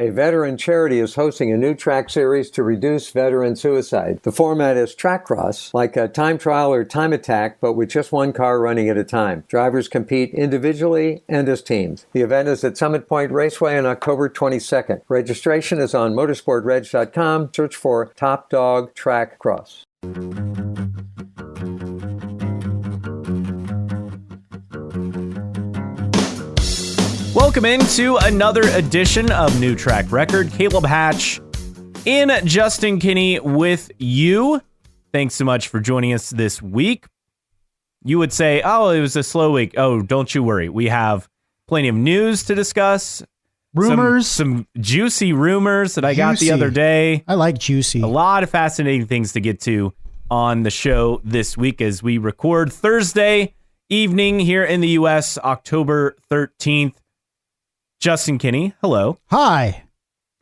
A veteran charity is hosting a new track series to reduce veteran suicide. The format is track cross, like a time trial or time attack, but with just one car running at a time. Drivers compete individually and as teams. The event is at Summit Point Raceway on October 22nd. Registration is on motorsportreg.com. Search for Top Dog Track Cross. Welcome into another edition of New Track Record. Caleb Hatch and Justin Kinney with you. Thanks so much for joining us this week. You would say, oh, it was a slow week. Oh, don't you worry. We have plenty of news to discuss. Rumors. Some juicy rumors that I got the other day. I like juicy. A lot of fascinating things to get to on the show this week as we record Thursday evening here in the U.S., October 13th. Justin Kinney, hello. Hi.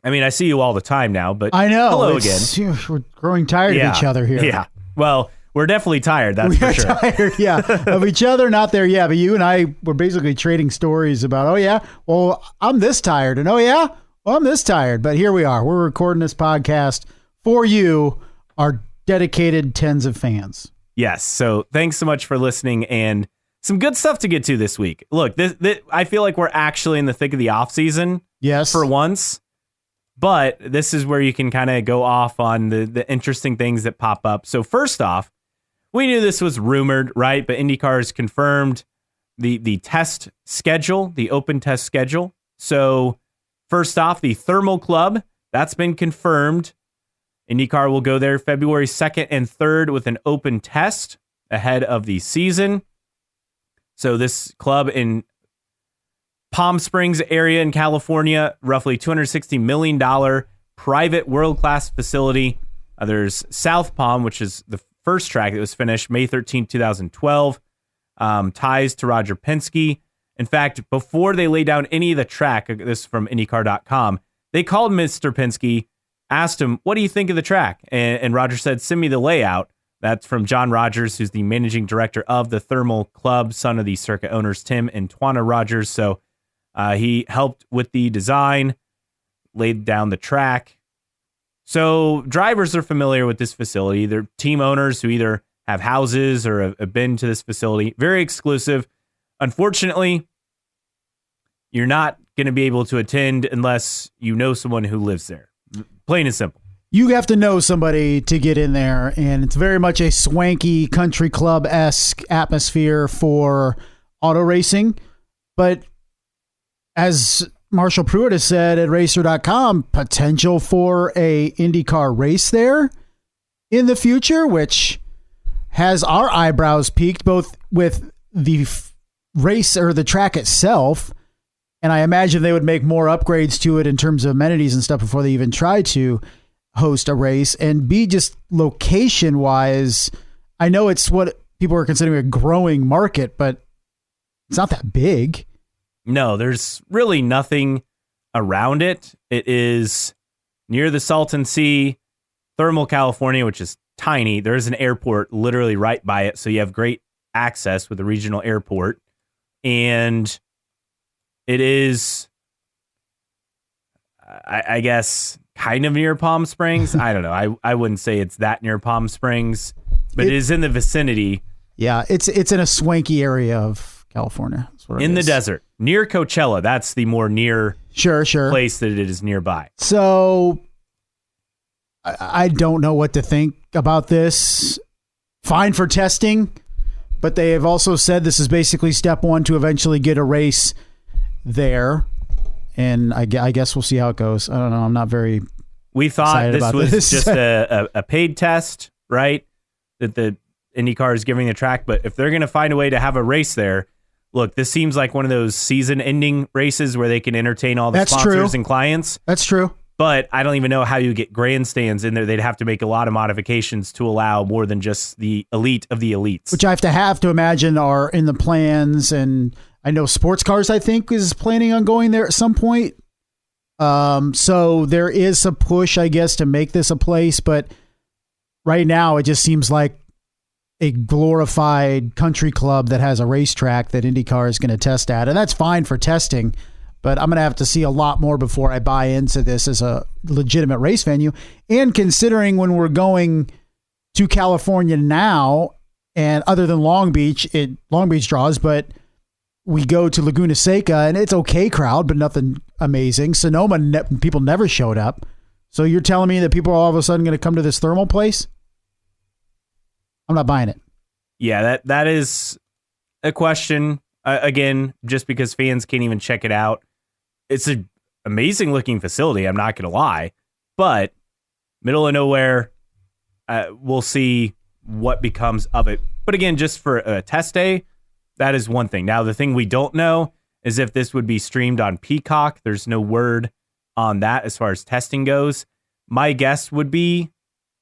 I mean, I see you all the time now, but I know. Hello again. We're growing tired of each other here. Yeah. Well, we're definitely tired, that's for sure. We're tired, yeah, of each other, not there yet. But you and I were basically trading stories about, oh, yeah, well, I'm this tired. And, oh, yeah, well, I'm this tired. But here we are. We're recording this podcast for you, our dedicated tens of fans. Yes. So thanks so much for listening, and some good stuff to get to this week. Look, this I feel like we're actually in the thick of the off season. Yes. For once. But this is where you can kind of go off on the interesting things that pop up. So first off, we knew this was rumored, right? But IndyCar has confirmed the test schedule, the open test schedule. So first off, the Thermal Club, that's been confirmed. IndyCar will go there February 2nd and 3rd with an open test ahead of the season. So this club in Palm Springs area in California, roughly $260 million private world-class facility. There's South Palm, which is the first track that was finished May 13, 2012. Ties to Roger Penske. In fact, before they laid down any of the track, this is from IndyCar.com, they called Mr. Penske, asked him, what do you think of the track? And Roger said, send me the layout. That's from John Rogers, who's the managing director of the Thermal Club, son of the Seca owners, Tim and Twana Rogers. So he helped with the design, laid down the track. So drivers are familiar with this facility. They're team owners who either have houses or have been to this facility. Very exclusive. Unfortunately, you're not going to be able to attend unless you know someone who lives there. Plain and simple. You have to know somebody to get in there, and it's very much a swanky country club-esque atmosphere for auto racing. But as Marshall Pruitt has said at Racer.com, potential for a IndyCar race there in the future, which has our eyebrows peaked both with the race or the track itself, and I imagine they would make more upgrades to it in terms of amenities and stuff before they even try to host a race. And B, just location wise, I know it's what people are considering a growing market, but it's not that big. No, there's really nothing around it. It is near the Salton Sea, Thermal, California, which is tiny. There's an airport literally right by it, so you have great access with the regional airport. And it is, I guess, kind of near Palm Springs. I don't know. I wouldn't say it's that near Palm Springs, but it is in the vicinity. Yeah, it's in a swanky area of California. That's what it is. The desert, near Coachella. That's the more near sure place that it is nearby. So I don't know what to think about this. Fine for testing, but they have also said this is basically step one to eventually get a race there. And I guess we'll see how it goes. I don't know. I'm not very. We thought this was just a paid test, right? That the IndyCar is giving the track. But if they're going to find a way to have a race there, look, this seems like one of those season-ending races where they can entertain all the sponsors and clients. That's true. But I don't even know how you get grandstands in there. They'd have to make a lot of modifications to allow more than just the elite of the elites. Which I have to imagine are in the plans. And I know Sports Cars, I think, is planning on going there at some point. So there is a push, I guess, to make this a place. But right now, it just seems like a glorified country club that has a racetrack that IndyCar is going to test at. And that's fine for testing. but I'm going to have to see a lot more before I buy into this as a legitimate race venue. And considering when we're going to California now, and other than Long Beach draws, but we go to Laguna Seca, and it's okay crowd, but nothing amazing. Sonoma, people never showed up. So you're telling me that people are all of a sudden going to come to this thermal place? I'm not buying it. Yeah, that is a question. Again, just because fans can't even check it out. It's an amazing looking facility, I'm not going to lie. But middle of nowhere, we'll see what becomes of it. But again, just for a test day, that is one thing. Now, the thing we don't know is if this would be streamed on Peacock. There's no word on that as far as testing goes. My guess would be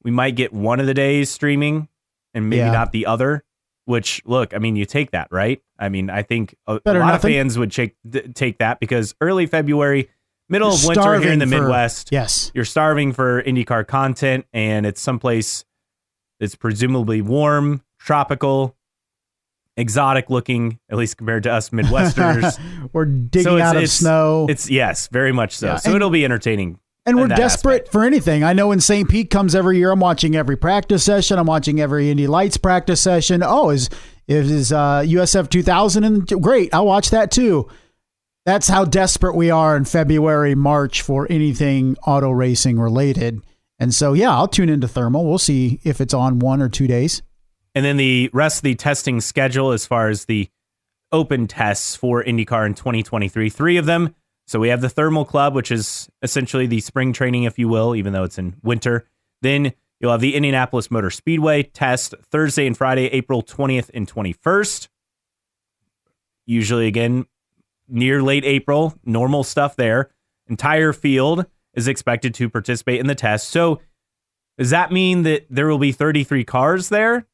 we might get one of the days streaming and maybe not the other, which, look, I mean, you take that, right? I mean, I think a lot of fans would take that because early February, middle of winter here in the Midwest, you're starving for IndyCar content, and it's someplace that's presumably warm, tropical, exotic looking, at least compared to us Midwesterners. We're digging out of snow. It's yes, very much so. Yeah, so it'll be entertaining. And we're desperate for anything. I know when St. Pete comes every year, I'm watching every practice session. I'm watching every Indy Lights practice session. Oh, is USF 2000? And great, I'll watch that too. That's how desperate we are in February, March for anything auto racing related. And so, yeah, I'll tune into thermal. We'll see if it's on 1 or 2 days. And then the rest of the testing schedule as far as the open tests for IndyCar in 2023, 3 of them. So we have the Thermal Club, which is essentially the spring training, if you will, even though it's in winter. Then you'll have the Indianapolis Motor Speedway test Thursday and Friday, April 20th and 21st. Usually, again, near late April, normal stuff there. Entire field is expected to participate in the test. So does that mean that there will be 33 cars there?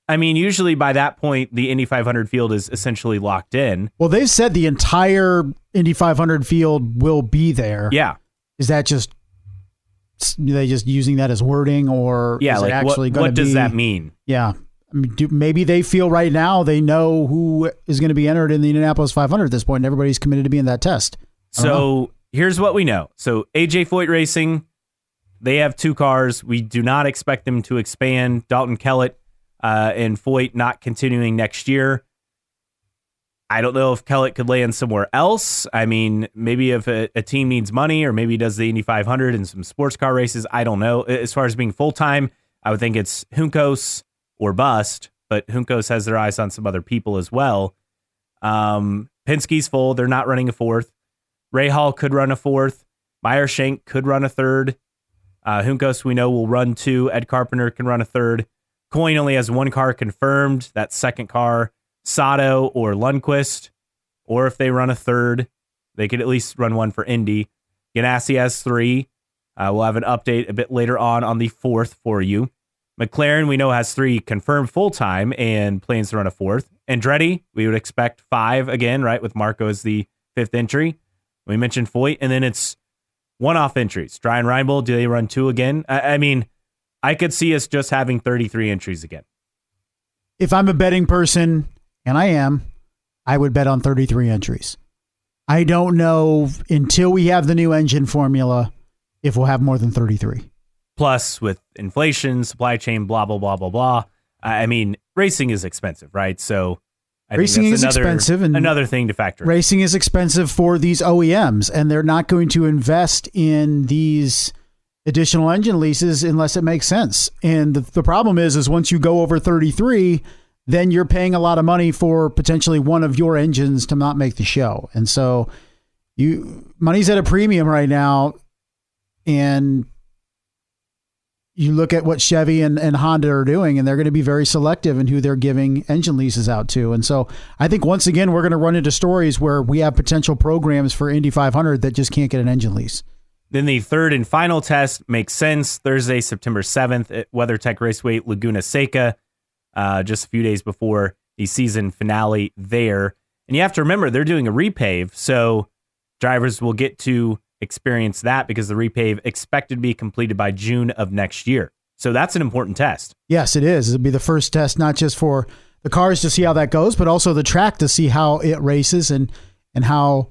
I mean, usually by that point, the Indy 500 field is essentially locked in. Well, they've said the entire Indy 500 field will be there. Yeah. Is that just, are they just using that as wording, or is it actually going to be? What does that mean? Yeah. I mean, maybe they feel right now they know who is going to be entered in the Indianapolis 500 at this point, and everybody's committed to being that test. So here's what we know. So AJ Foyt Racing, they have 2 cars. We do not expect them to expand. Dalton Kellett and Foyt not continuing next year. I don't know if Kellett could land somewhere else. I mean, maybe if a team needs money, or maybe does the Indy 500 and some sports car races. I don't know. As far as being full-time, I would think it's Juncos or bust, but Juncos has their eyes on some other people as well. Penske's full. They're not running a 4th. Rahal could run a 4th. Meyer-Shank could run a 3rd. Juncos, we know, will run 2. Ed Carpenter can run a 3rd. Coyne only has 1 car confirmed. That second car, Sato or Lundqvist. Or if they run a 3rd, they could at least run 1 for Indy. Ganassi has 3. We'll have an update a bit later on the 4th for you. McLaren, we know, has 3 confirmed full-time and plans to run a 4th. Andretti, we would expect 5 again, right, with Marco as the 5th entry. We mentioned Foyt, and then it's one-off entries. Dry and Reinbold, do they run 2 again? I mean, I could see us just having 33 entries again. If I'm a betting person, and I am, I would bet on 33 entries. I don't know until we have the new engine formula if we'll have more than 33. Plus, with inflation, supply chain, blah, blah, blah, blah, blah. I mean, racing is expensive, right? So racing is expensive, and another thing to factor in. Racing is expensive for these OEMs, and they're not going to invest in these additional engine leases unless it makes sense. And the problem is once you go over 33, then you're paying a lot of money for potentially one of your engines to not make the show. And so money's at a premium right now. And you look at what Chevy and Honda are doing, and they're going to be very selective in who they're giving engine leases out to. And so I think once again, we're going to run into stories where we have potential programs for Indy 500 that just can't get an engine lease. Then the 3rd and final test makes sense. Thursday, September 7th at WeatherTech Raceway, Laguna Seca, just a few days before the season finale there. And you have to remember, they're doing a repave, so drivers will get to experience that because the repave expected to be completed by June of next year. So that's an important test. Yes, it is. It'll be the first test, not just for the cars to see how that goes, but also the track to see how it races and how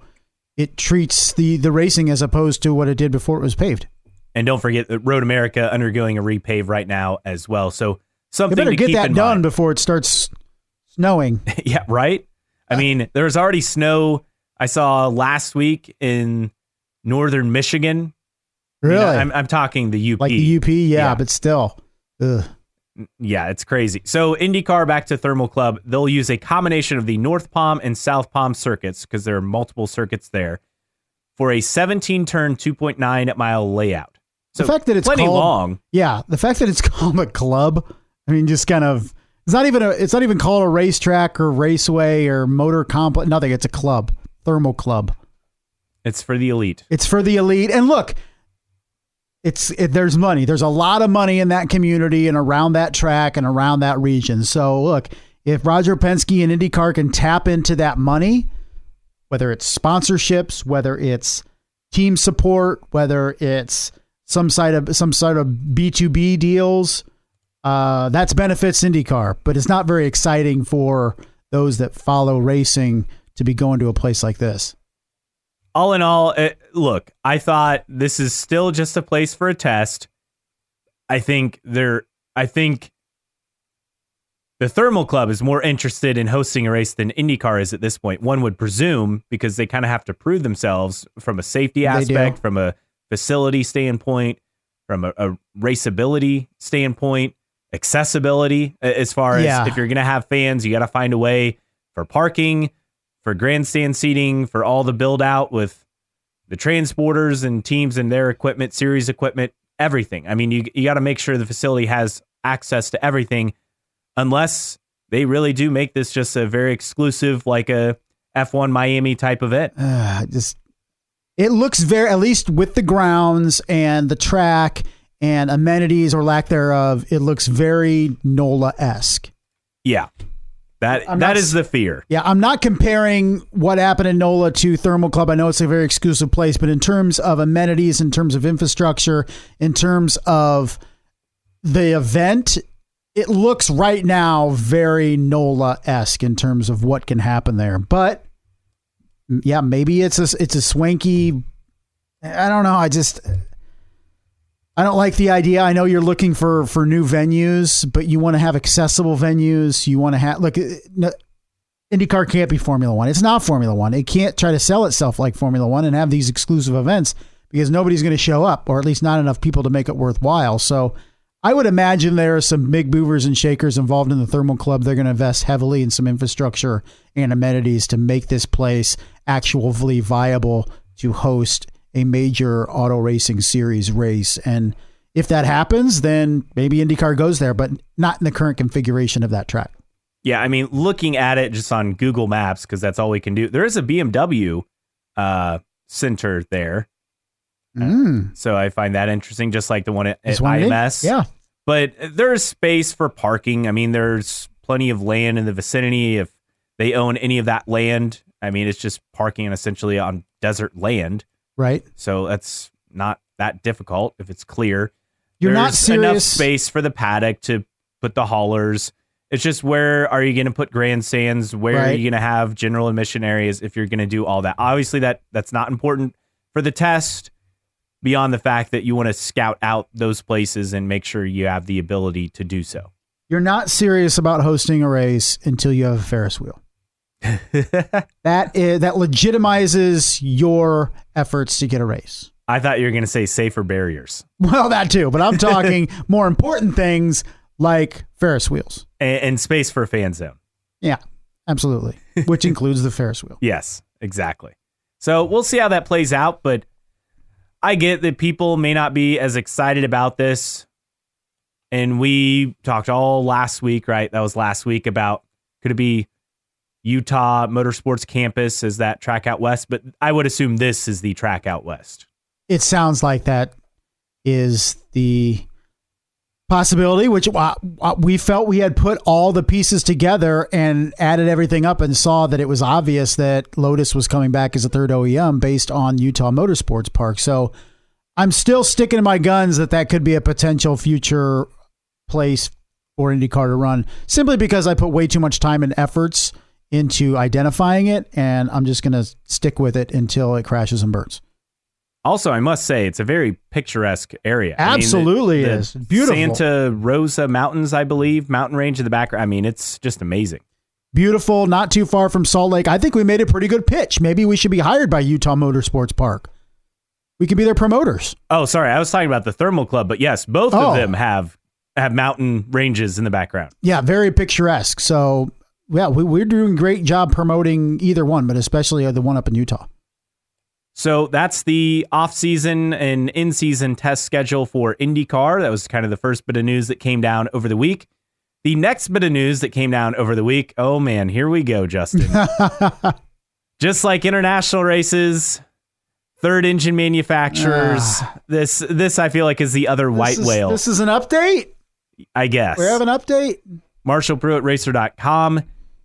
it treats the racing as opposed to what it did before it was paved. And don't forget that Road America undergoing a repave right now as well. So something they better to get keep that in done mind before it starts snowing. Yeah, right? I mean, there's already snow I saw last week in northern Michigan. Really? I'm talking the UP. Like the UP, yeah. But still. Ugh. Yeah, it's crazy. So IndyCar, back to Thermal Club, they'll use a combination of the North Palm and South Palm circuits, because there are multiple circuits there, for a 17-turn, 2.9-mile layout. So the fact that it's plenty called, long. Yeah, the fact that it's called a club, I mean, just kind of, it's not even called a racetrack or raceway or motor complex. Nothing. It's a club, Thermal Club. It's for the elite. It's for the elite. And look, there's money. There's a lot of money in that community and around that track and around that region. So look, if Roger Penske and IndyCar can tap into that money, whether it's sponsorships, whether it's team support, whether it's some sort of B2B deals, that's benefits IndyCar, but it's not very exciting for those that follow racing to be going to a place like this. All in all, look, I thought this is still just a place for a test. I think the Thermal Club is more interested in hosting a race than IndyCar is at this point. One would presume, because they kind of have to prove themselves from a safety aspect, from a facility standpoint, from a raceability standpoint, accessibility, as far as if you're going to have fans, you got to find a way for parking, for grandstand seating, for all the build out with the transporters and teams and their equipment, series equipment, everything. I mean, you got to make sure the facility has access to everything, unless they really do make this just a very exclusive, like a F1 Miami type event. It looks very, at least with the grounds and the track and amenities or lack thereof, it looks very NOLA-esque. Yeah. That is the fear. Yeah, I'm not comparing what happened in NOLA to Thermal Club. I know it's a very exclusive place, but in terms of amenities, in terms of infrastructure, in terms of the event, it looks right now very NOLA-esque in terms of what can happen there. But yeah, maybe it's a swanky. I don't know. I don't like the idea. I know you're looking for new venues, but you want to have accessible venues. You want to have, IndyCar can't be Formula One. It's not Formula One. It can't try to sell itself like Formula One and have these exclusive events, because nobody's going to show up, or at least not enough people to make it worthwhile. So I would imagine there are some big movers and shakers involved in the Thermal Club. They're going to invest heavily in some infrastructure and amenities to make this place actually viable to host a major auto racing series race. And if that happens, then maybe IndyCar goes there, but not in the current configuration of that track. Yeah, I mean, looking at it just on Google Maps, because that's all we can do, there is a BMW center there. So I find that interesting, just like the one at IMS. Yeah. But there's space for parking. I mean, there's plenty of land in the vicinity. If they own any of that land, I mean, it's just parking essentially on desert land. Right. So that's not that difficult if it's clear. There's not serious enough space for the paddock to put the haulers. It's just, where are you going to put grandstands? Where are you going to have general admission areas if you're going to do all that? Obviously, that's not important for the test, beyond the fact that you want to scout out those places and make sure you have the ability to do so. You're not serious about hosting a race until you have a Ferris wheel. that legitimizes your efforts to get a race. I thought you were going to say safer barriers. Well, that too, but I'm talking more important things like Ferris wheels and space for a fan zone. Yeah, absolutely. Which includes the Ferris wheel. Yes, exactly. So we'll see how that plays out, but I get that people may not be as excited about this. And we talked all last week, right? That was last week, about could it be Utah Motorsports Campus as that track out west, but I would assume this is the track out west. It sounds like that is the possibility, which we felt we had put all the pieces together and added everything up and saw that it was obvious that Lotus was coming back as a third OEM based on Utah Motorsports Park. So I'm still sticking to my guns that could be a potential future place for IndyCar to run, simply because I put way too much time and efforts into identifying it, and I'm just going to stick with it until it crashes and burns. Also, I must say, it's a very picturesque area. Absolutely is. Beautiful. Santa Rosa Mountains, I believe, mountain range in the background. I mean, it's just amazing. Beautiful, not too far from Salt Lake. I think we made a pretty good pitch. Maybe we should be hired by Utah Motorsports Park. We could be their promoters. Oh, sorry. I was talking about the Thermal Club, but yes, both of them have mountain ranges in the background. Yeah, very picturesque. So, yeah, we're doing a great job promoting either one, but especially the one up in Utah. So that's the off-season and in-season test schedule for IndyCar. That was kind of the first bit of news that came down over the week. The next bit of news that came down over the week, oh man, here we go, Justin. Just like international races, third engine manufacturers, this I feel like is the other white whale. This is an update? I guess. We have an update? Marshall Pruitt, Racer.com.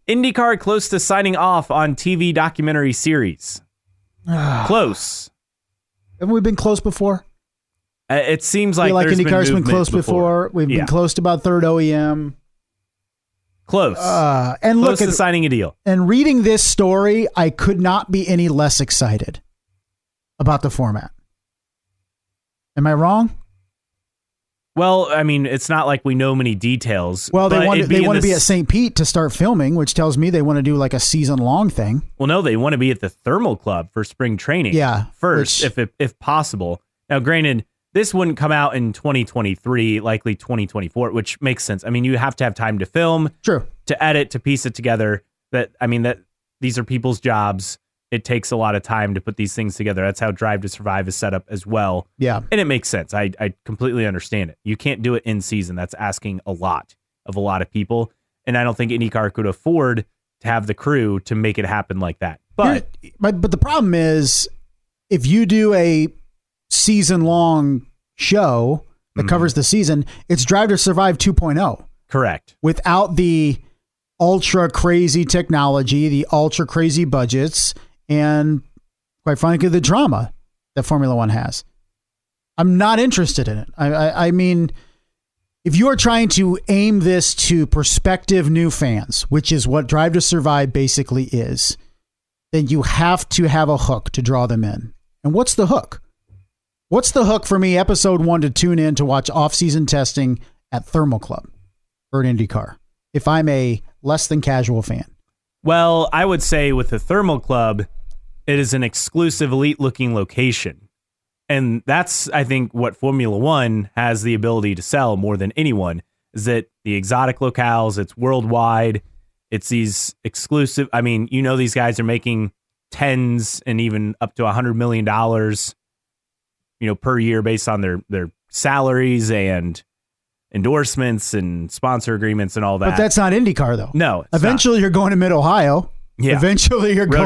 IndyCar close to signing off on TV documentary series. Close. Haven't we been close before? It seems like there's IndyCar's been close before. We've been close to about third OEM. Close. And close look to signing a deal. And reading this story, I could not be any less excited about the format. Am I wrong? Well, I mean, it's not like we know many details. Well, they want to be at St. Pete to start filming, which tells me they want to do like a season-long thing. Well, no, they want to be at the Thermal Club for spring training. Yeah, first, if possible. Now, granted, this wouldn't come out in 2023, likely 2024, which makes sense. I mean, you have to have time to film, true, to edit, to piece it together. That these are people's jobs. It takes a lot of time to put these things together. That's how Drive to Survive is set up as well. Yeah. And it makes sense. I completely understand it. You can't do it in season. That's asking a lot of a lot of people. And I don't think IndyCar could afford to have the crew to make it happen like that. But the problem is, if you do a season-long show that covers the season, it's Drive to Survive 2.0. Correct. Without the ultra crazy technology, the ultra crazy budgets, and quite frankly, the drama that Formula One has. I'm not interested in it. I mean, if you are trying to aim this to prospective new fans, which is what Drive to Survive basically is, then you have to have a hook to draw them in. And what's the hook? What's the hook for me, episode 1, to tune in to watch off-season testing at Thermal Club or at IndyCar, if I'm a less than casual fan? Well, I would say with the Thermal Club, it is an exclusive elite-looking location. And that's, I think, what Formula One has the ability to sell more than anyone, is that the exotic locales, it's worldwide, it's these exclusive, I mean, these guys are making tens and even up to $100 million, per year based on their salaries and endorsements and sponsor agreements and all that. But that's not IndyCar, though. No. Eventually, you're going to Mid-Ohio. Yeah. Eventually, you're going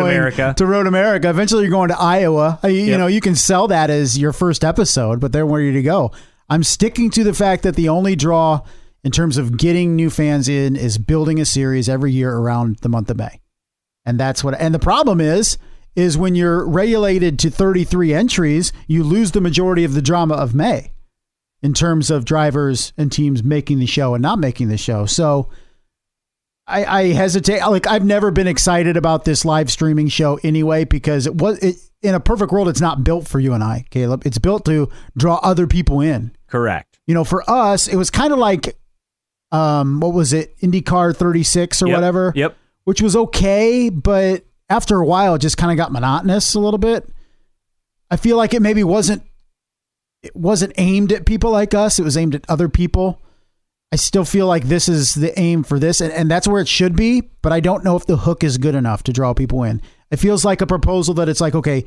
to Road America. Eventually, you're going to Iowa. You can sell that as your first episode, but they're ready to go. I'm sticking to the fact that the only draw in terms of getting new fans in is building a series every year around the month of May. And that's what. And the problem is when you're regulated to 33 entries, you lose the majority of the drama of May in terms of drivers and teams making the show and not making the show. So I hesitate. Like, I've never been excited about this live streaming show anyway, because in a perfect world, it's not built for you and I, Caleb. It's built to draw other people in. Correct. For us, it was kind of like, what was it? IndyCar 36 or whatever. Yep. Which was okay, but after a while, it just kind of got monotonous a little bit. I feel like it maybe wasn't aimed at people like us. It was aimed at other people. I still feel like this is the aim for this, and that's where it should be, but I don't know if the hook is good enough to draw people in. It feels like a proposal that it's like, okay,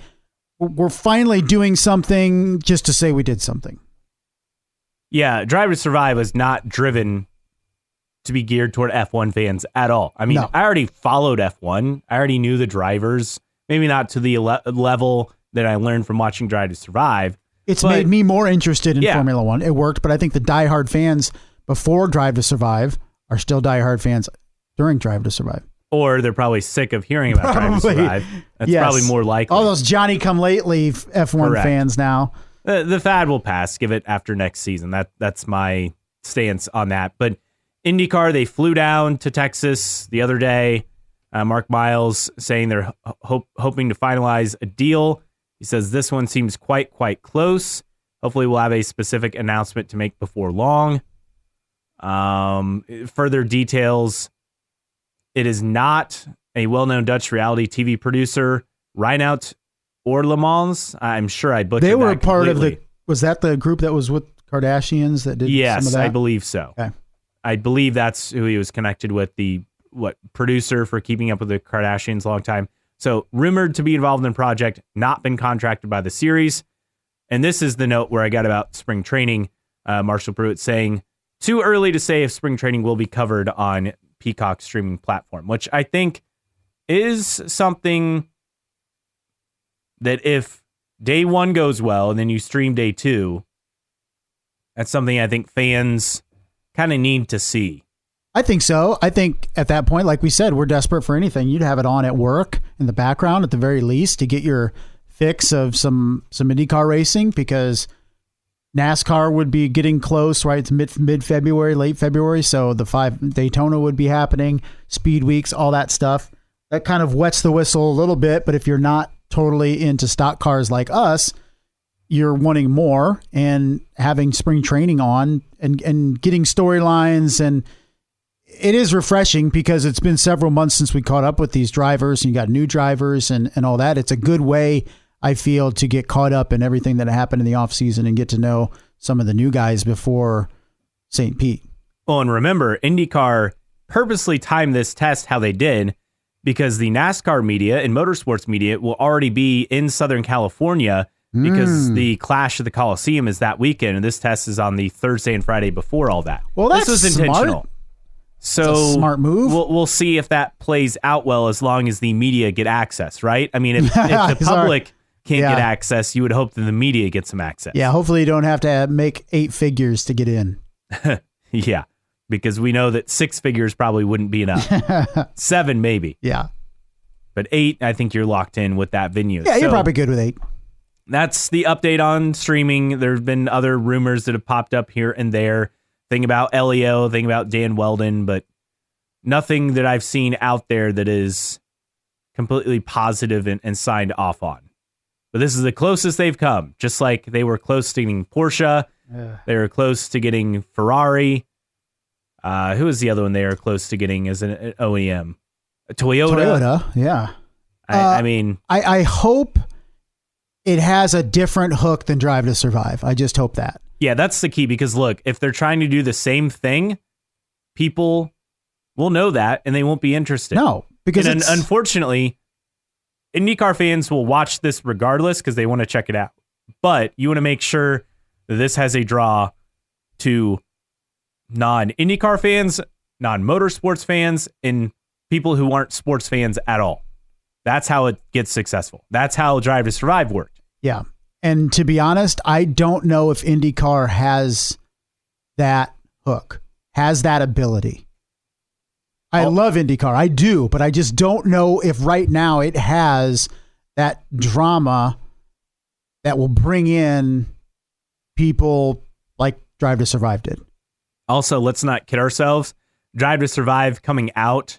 we're finally doing something just to say we did something. Yeah, Drive to Survive is not driven to be geared toward F1 fans at all. I mean, no. I already followed F1. I already knew the drivers, maybe not to the level that I learned from watching Drive to Survive. It's made me more interested in Formula One. It worked, but I think the diehard fans before Drive to Survive are still diehard fans during Drive to Survive. Or they're probably sick of hearing about Drive to Survive. That's probably more likely. All those Johnny-come-lately F1 fans now. The fad will pass. Give it after next season. That's my stance on that. But IndyCar, they flew down to Texas the other day. Mark Miles saying they're hoping to finalize a deal. He says this one seems quite close. Hopefully we'll have a specific announcement to make before long. Further details, it is not a well-known Dutch reality TV producer, Reinout or Le Mans. I'm sure I butchered that. They were part completely. of was that the group that was with Kardashians that did yes, some of that? I believe so. Okay. I believe that's who he was connected with, the producer for Keeping Up with the Kardashians a long time. So rumored to be involved in the project, not been contracted by the series. And this is the note where I got about spring training. Marshall Pruitt saying, too early to say if spring training will be covered on Peacock streaming platform, which I think is something that if day one goes well and then you stream day two, that's something I think fans kind of need to see. I think so. I think at that point, like we said, we're desperate for anything. You'd have it on at work in the background at the very least to get your fix of some IndyCar racing, because NASCAR would be getting close, right? It's mid-February, late February. So the 5 Daytona would be happening, speed weeks, all that stuff. That kind of wets the whistle a little bit. But if you're not totally into stock cars like us, you're wanting more, and having spring training on and getting storylines. And it is refreshing because it's been several months since we caught up with these drivers, and you got new drivers and all that. It's a good way, I feel, to get caught up in everything that happened in the off season and get to know some of the new guys before St. Pete. Well, and remember, IndyCar purposely timed this test how they did because the NASCAR media and motorsports media will already be in Southern California because the Clash of the Coliseum is that weekend, and this test is on the Thursday and Friday before all that. Well, that's this was intentional. Smart. So That's a smart move. We'll see if that plays out well as long as the media get access, right? I mean, if the public can't get access, you would hope that the media gets some access. Yeah, hopefully you don't have to make 8 figures to get in. Yeah, because we know that 6 figures probably wouldn't be enough. 7 maybe. Yeah. But 8, I think you're locked in with that venue. Yeah, you're probably good with 8. That's the update on streaming. There have been other rumors that have popped up here and there. Thing about Elio, thing about Dan Weldon, but nothing that I've seen out there that is completely positive and signed off on. But this is the closest they've come. Just like they were close to getting Porsche. They were close to getting Ferrari. Who was the other one they were close to getting as an OEM? Toyota, yeah. I mean... I hope it has a different hook than Drive to Survive. I just hope that. Yeah, that's the key, because look, if they're trying to do the same thing, people will know that and they won't be interested. No, because unfortunately, IndyCar fans will watch this regardless because they want to check it out. But you want to make sure that this has a draw to non-IndyCar fans, non-motorsports fans, and people who aren't sports fans at all. That's how it gets successful. That's how Drive to Survive worked. Yeah. And to be honest, I don't know if IndyCar has that hook, has that ability. I love IndyCar. I do, but I just don't know if right now it has that drama that will bring in people like Drive to Survive did. Also, let's not kid ourselves. Drive to Survive coming out,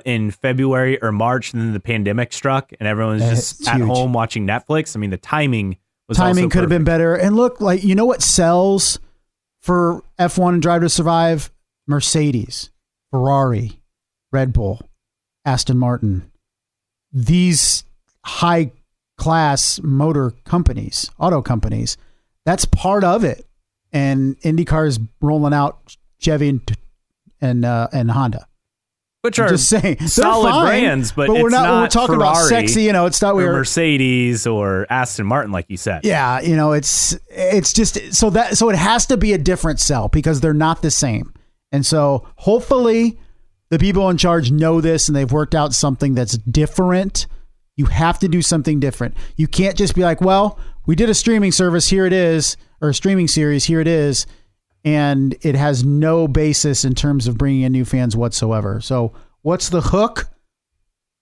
in February or March, and then the pandemic struck and everyone was just at home watching Netflix. I mean, the timing was could have been better. And look, you know what sells for F1 and Drive to Survive? Mercedes, Ferrari, Red Bull, Aston Martin. These high class motor companies, auto companies, that's part of it. And IndyCar is rolling out Chevy and Honda. Which are just saying, solid brands, but we're not when we're talking Ferrari, about sexy, it's not or Mercedes or Aston Martin, like you said. Yeah, it's just so it has to be a different sell because they're not the same. And so hopefully the people in charge know this and they've worked out something that's different. You have to do something different. You can't just be like, well, we did a streaming service, here it is, or a streaming series, here it is. And it has no basis in terms of bringing in new fans whatsoever. So what's the hook?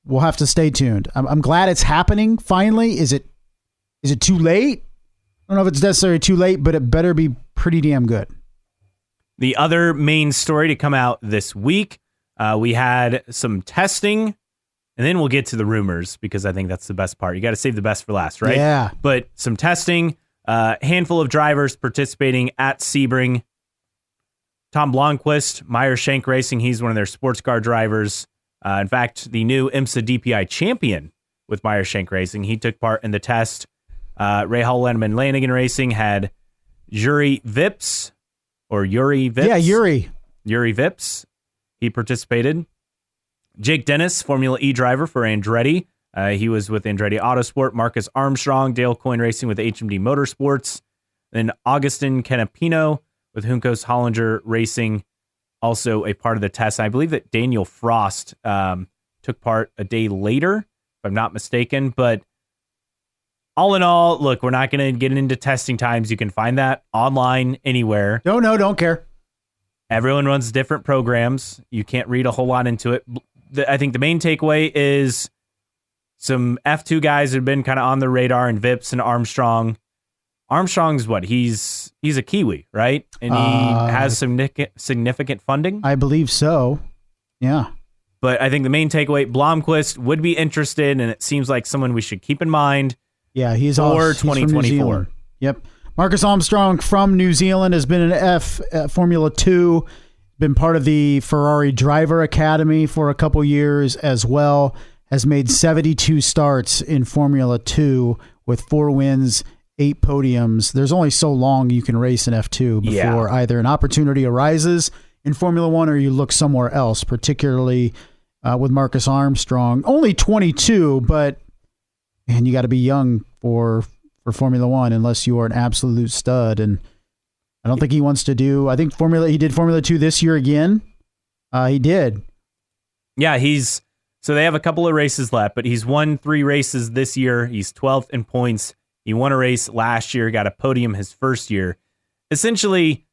We'll have to stay tuned. I'm glad it's happening finally. Is it too late? I don't know if it's necessarily too late, but it better be pretty damn good. The other main story to come out this week, We had some testing, and then we'll get to the rumors because I think that's the best part. You got to save the best for last, right? Yeah. But some testing, handful of drivers participating at Sebring. Tom Blomqvist, Meyer Shank Racing, he's one of their sports car drivers. In fact, the new IMSA DPI champion with Meyer Shank Racing, he took part in the test. Rahal Lenneman Lanigan Racing had Yuri Vips. Yeah, Yuri Vips. He participated. Jake Dennis, Formula E driver for Andretti. He was with Andretti Autosport. Marcus Armstrong, Dale Coyne Racing with HMD Motorsports. Then Augustin Canapino with Juncos Hollinger Racing, also a part of the test. I believe that Daniel Frost took part a day later, if I'm not mistaken. But all in all, look, we're not going to get into testing times. You can find that online anywhere. No, don't care. Everyone runs different programs. You can't read a whole lot into it. I think the main takeaway is some F2 guys have been kind of on the radar, and Vips and Armstrong. Armstrong's what? He's a Kiwi, right? And he has some significant funding. I believe so. Yeah. But I think the main takeaway, Blomqvist would be interested, and it seems like someone we should keep in mind. Yeah, he's for he's 2024. Yep. Marcus Armstrong from New Zealand has been in Formula 2, been part of the Ferrari Driver Academy for a couple years as well, has made 72 starts in Formula 2 with 4 wins, 8 podiums. There's only so long you can race in F2 before either an opportunity arises in Formula 1 or you look somewhere else, particularly with Marcus Armstrong. Only 22, but man, you got to be young for Formula 1 unless you are an absolute stud. And I don't think he wants to do, I think he did Formula 2 this year again. He did. Yeah, so they have a couple of races left, but he's won 3 races this year. He's 12th in points. He won a race last year, got a podium his first year. Essentially,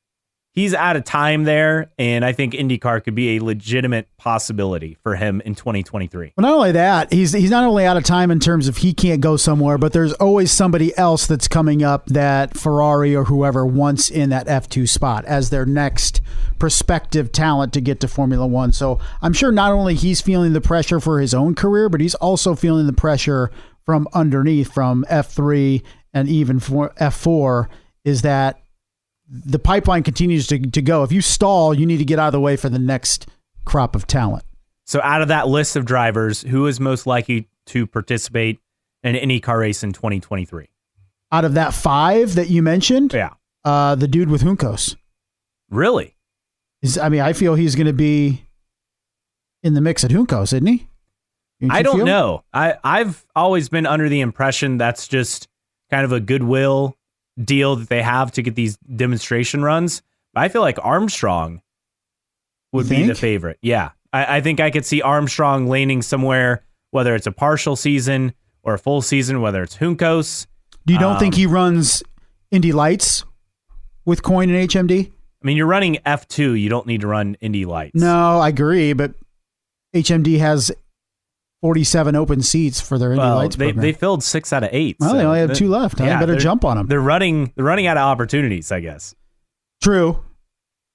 he's out of time there, and I think IndyCar could be a legitimate possibility for him in 2023. Well, not only that, he's not only out of time in terms of he can't go somewhere, but there's always somebody else that's coming up that Ferrari or whoever wants in that F2 spot as their next prospective talent to get to Formula 1. So I'm sure not only he's feeling the pressure for his own career, but he's also feeling the pressure from underneath, from F3 and even for F4, is that the pipeline continues to go. If you stall, you need to get out of the way for the next crop of talent. So out of that list of drivers, who is most likely to participate in an IndyCar race in 2023? Out of that 5 that you mentioned? Yeah. The dude with Juncos. Really? I feel he's going to be in the mix at Juncos, isn't he? I don't know. I've always been under the impression that's just kind of a goodwill deal that they have to get these demonstration runs. I feel like Armstrong would be the favorite. Yeah. I think I could see Armstrong laning somewhere, whether it's a partial season or a full season, whether it's Juncos. You don't think he runs Indy Lights with Coyne and HMD? I mean, you're running F2. You don't need to run Indy Lights. No, I agree, but HMD has 47 open seats for their Indy Lights program. They filled 6 out of 8. Well, they only have 2 left. I better jump on them. They're running out of opportunities, I guess. True.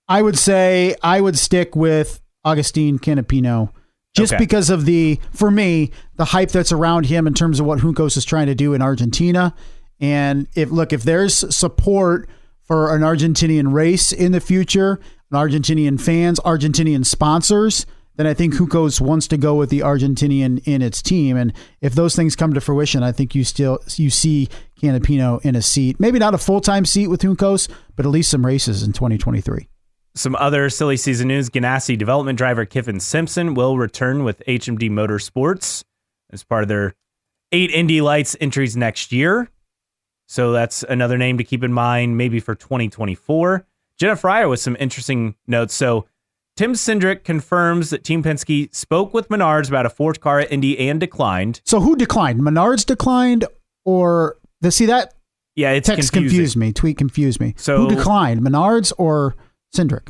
I would say I would stick with Augustin Canapino just because of for me, the hype that's around him in terms of what Juncos is trying to do in Argentina. And if there's support for an Argentinian race in the future, an Argentinian fans, Argentinian sponsors, then I think Juncos wants to go with the Argentinian in its team. And if those things come to fruition, I think you see Canapino in a seat. Maybe not a full-time seat with Juncos, but at least some races in 2023. Some other silly season news. Ganassi development driver Kiffin Simpson will return with HMD Motorsports as part of their 8 Indy Lights entries next year. So that's another name to keep in mind, maybe for 2024. Jenna Fryer with some interesting notes. So Tim Cindric confirms that Team Penske spoke with Menards about a 4th car at Indy and declined. So who declined? Menards declined, or see that? Yeah, it's text confused me. Tweet confused me. So who declined? Menards or Cindric?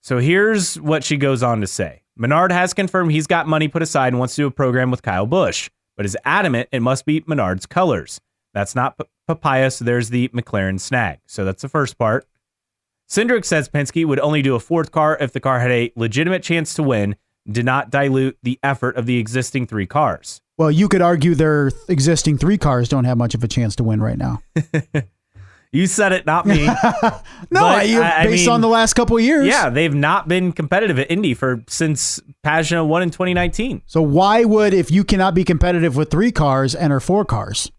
So here's what she goes on to say. Menard has confirmed he's got money put aside and wants to do a program with Kyle Busch, but is adamant it must be Menard's colors. That's not papaya, so there's the McLaren snag. So that's the first part. Cindric says Penske would only do a 4th car if the car had a legitimate chance to win, did not dilute the effort of the existing 3 cars. Well, you could argue their existing 3 cars don't have much of a chance to win right now. You said it, not me. Based on the last couple of years. Yeah, they've not been competitive at Indy since Pagano won in 2019. So why would, if you cannot be competitive with 3 cars, enter 4 cars?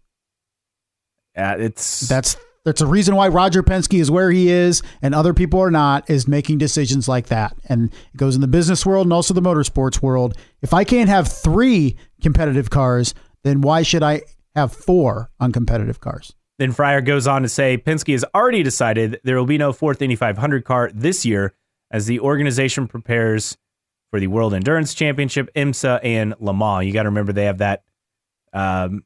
That's a reason why Roger Penske is where he is and other people are not, is making decisions like that. And it goes in the business world and also the motorsports world. If I can't have 3 competitive cars, then why should I have 4 uncompetitive cars? Then Fryer goes on to say, Penske has already decided there will be no 4th Indy 500 car this year as the organization prepares for the World Endurance Championship, IMSA, and Le Mans. You got to remember they have that Le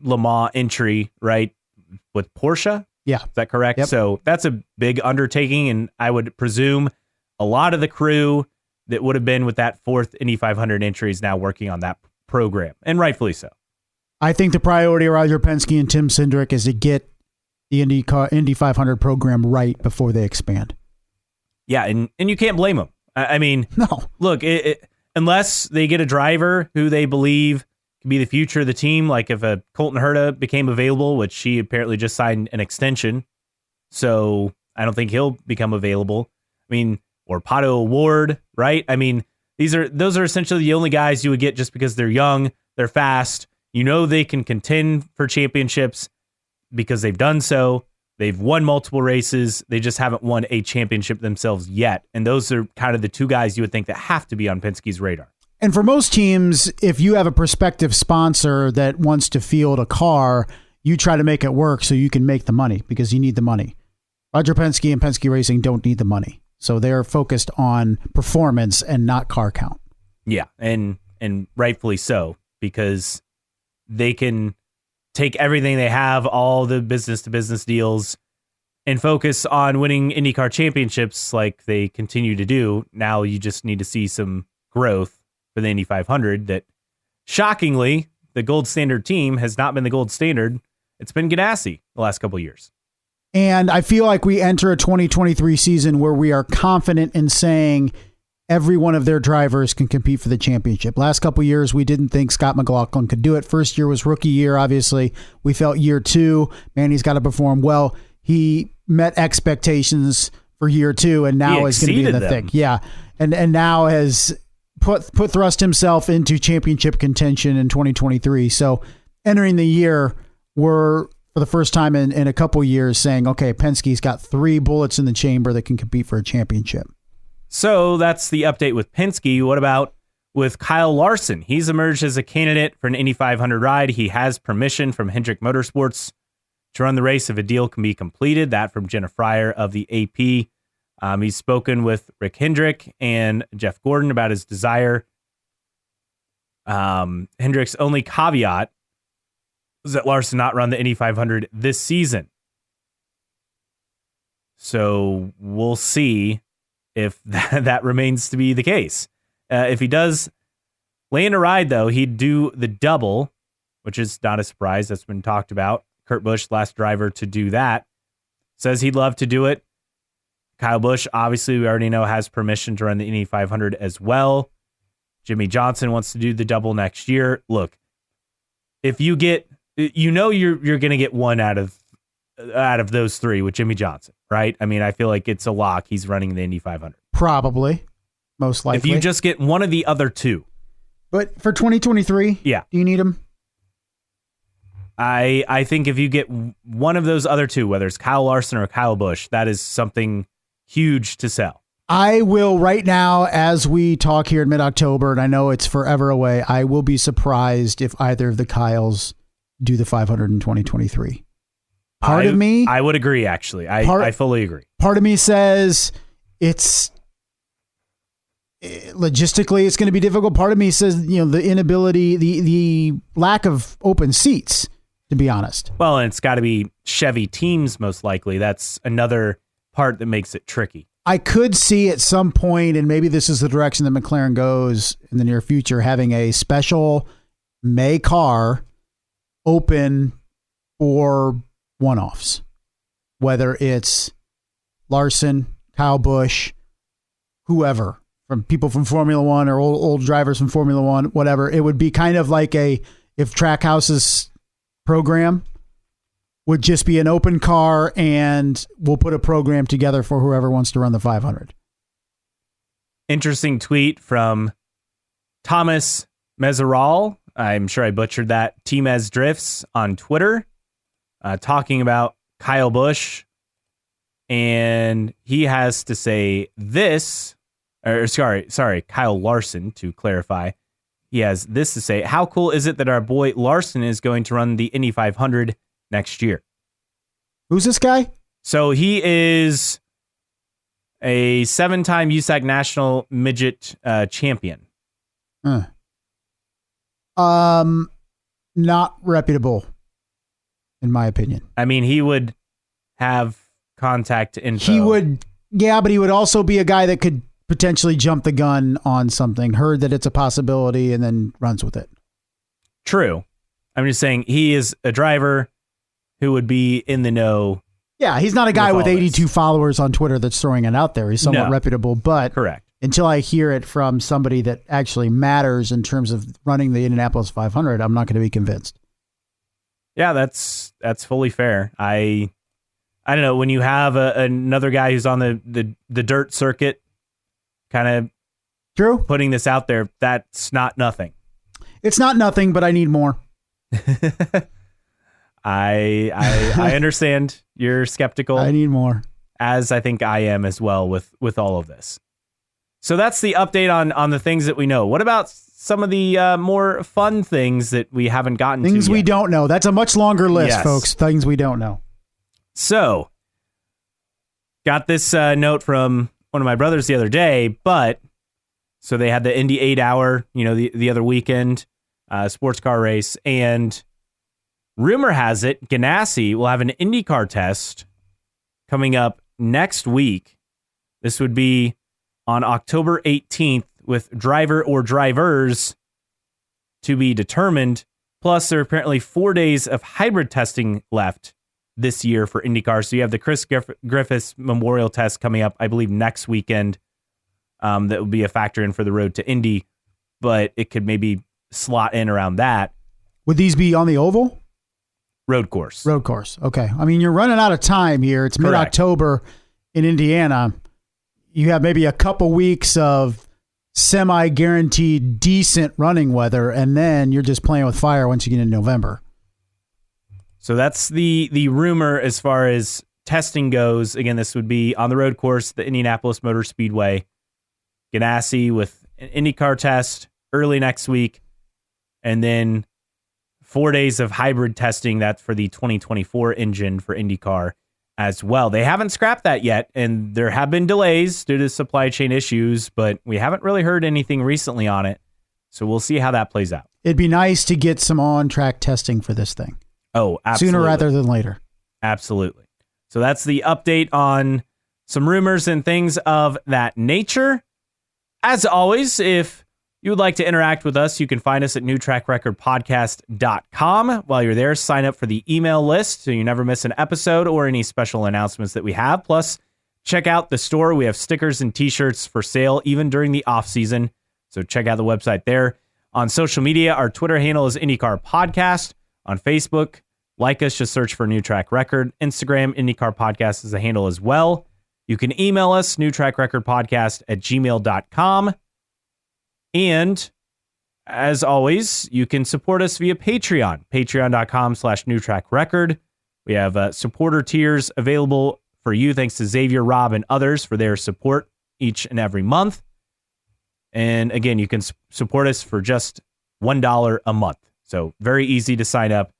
Mans entry, right, with Porsche? Yeah. Is that correct? Yep. So that's a big undertaking, and I would presume a lot of the crew that would have been with that 4th Indy 500 entry is now working on that program, and rightfully so. I think the priority of Roger Penske and Tim Cindric is to get the Indy 500 program right before they expand. Yeah, and you can't blame them. I mean, no. Look, unless they get a driver who they believe can be the future of the team, like if a Colton Herta became available, which he apparently just signed an extension, so I don't think he'll become available. I mean, or Pato O'Ward, right? I mean, those are essentially the only guys you would get just because they're young, they're fast. You know they can contend for championships because they've done so. They've won multiple races. They just haven't won a championship themselves yet. And those are kind of the 2 guys you would think that have to be on Penske's radar. And for most teams, if you have a prospective sponsor that wants to field a car, you try to make it work so you can make the money because you need the money. Roger Penske and Penske Racing don't need the money. So they're focused on performance and not car count. Yeah, and rightfully so, because they can take everything they have, all the business-to-business deals, and focus on winning IndyCar championships like they continue to do. Now you just need to see some growth for the Indy 500 that, shockingly, the gold standard team has not been the gold standard. It's been Ganassi the last couple of years. And I feel like we enter a 2023 season where we are confident in saying every one of their drivers can compete for the championship. Last couple of years, we didn't think Scott McLaughlin could do it. First year was rookie year, obviously. We felt year 2, man, he's got to perform well. He met expectations for year 2, and now is going to be in the thick. Yeah, and now has put thrust himself into championship contention in 2023. So entering the year, we're, for the first time in a couple of years, saying, okay, Penske's got 3 bullets in the chamber that can compete for a championship. So that's the update with Penske. What about with Kyle Larson? He's emerged as a candidate for an Indy 500 ride. He has permission from Hendrick Motorsports to run the race if a deal can be completed. That from Jenna Fryer of the AP. He's spoken with Rick Hendrick and Jeff Gordon about his desire. Hendrick's only caveat was that Larson not run the Indy 500 this season. So we'll see if that remains to be the case. If he does land a ride, though, he'd do the double, which is not a surprise. That's been talked about. Kurt Busch, last driver to do that, says he'd love to do it. Kyle Busch, obviously, we already know, has permission to run the Indy 500 as well. Jimmy Johnson wants to do the double next year. Look, if you get, you're going to get one out of those 3 with Jimmy Johnson, right? I mean, I feel like it's a lock. He's running the Indy 500. Probably. Most likely. If you just get one of the other 2. But for 2023, yeah, do you need him? I think if you get one of those other 2, whether it's Kyle Larson or Kyle Busch, that is something huge to sell. I will right now, as we talk here in mid-October, and I know it's forever away, I will be surprised if either of the Kyles do the 500 in 2023. Part of me... I would agree, actually. I fully agree. Part of me says it's... logistically, it's going to be difficult. Part of me says, the inability, the lack of open seats, to be honest. Well, and it's got to be Chevy teams, most likely. That's another part that makes it tricky. I could see at some point, and maybe this is the direction that McLaren goes in the near future, having a special May car open for one-offs, whether it's Larson, Kyle Busch, whoever, from people from Formula One or old drivers from Formula One, whatever. It would be kind of like if Trackhouse's program would just be an open car and we'll put a program together for whoever wants to run the 500. Interesting tweet from Thomas Meseral. I'm sure I butchered that. T-Mez Drifts on Twitter, talking about Kyle Busch. And he has to say this, sorry, Kyle Larson, to clarify. He has this to say: how cool is it that our boy Larson is going to run the Indy 500 next year? Who's this guy? So he is a 7-time USAC National Midget champion. Not reputable, in my opinion. I mean, he would have contact info. He would, yeah, but he would also be a guy that could potentially jump the gun on something, heard that it's a possibility, and then runs with it. True. I'm just saying he is a driver who would be in the know. Yeah, he's not a guy with 82 followers on Twitter that's throwing it out there. He's somewhat reputable, but correct. Until I hear it from somebody that actually matters in terms of running the Indianapolis 500, I'm not going to be convinced. Yeah, that's fully fair. I don't know, when you have another guy who's on the dirt circuit kind of true putting this out there, that's not nothing. It's not nothing, but I need more. I understand you're skeptical. I need more, as I think I am as well with all of this. So that's the update on the things that we know. What about some of the more fun things that we haven't gotten to yet? Things we don't know. That's a much longer list, yes, folks. Things we don't know. So, got this note from one of my brothers the other day, so they had the Indy 8 hour, the other weekend, sports car race, and rumor has it Ganassi will have an IndyCar test coming up next week. This would be on October 18th with driver or drivers to be determined. Plus, there are apparently 4 days of hybrid testing left this year for IndyCar. So you have the Chris Griffiths Memorial Test coming up, I believe, next weekend. That will be a factor in for the road to Indy, but it could maybe slot in around that. Would these be on the oval? Road course. Road course. Okay. I mean, you're running out of time here. It's mid-October in Indiana. You have maybe a couple weeks of semi-guaranteed decent running weather, and then you're just playing with fire once you get into November. So that's the rumor as far as testing goes. Again, this would be on the road course, the Indianapolis Motor Speedway. Ganassi with an IndyCar test early next week, and then 4 days of hybrid testing. That's for the 2024 engine for IndyCar as well. They haven't scrapped that yet, and there have been delays due to supply chain issues, but we haven't really heard anything recently on it. So we'll see how that plays out. It'd be nice to get some on-track testing for this thing. Oh, absolutely. Sooner rather than later. Absolutely. So that's the update on some rumors and things of that nature. As always, if you would like to interact with us, you can find us at newtrackrecordpodcast.com. While you're there, sign up for the email list so you never miss an episode or any special announcements that we have. Plus, check out the store. We have stickers and t-shirts for sale even during the off season. So check out the website there. On social media, our Twitter handle is IndyCar Podcast. On Facebook, like us, just search for New Track Record. Instagram, IndyCar Podcast is a handle as well. You can email us, newtrackrecordpodcast@gmail.com. And as always, you can support us via Patreon, patreon.com/newtrackrecord. We have supporter tiers available for you, thanks to Xavier, Rob, and others for their support each and every month. And again, you can support us for just $1 a month. So very easy to sign up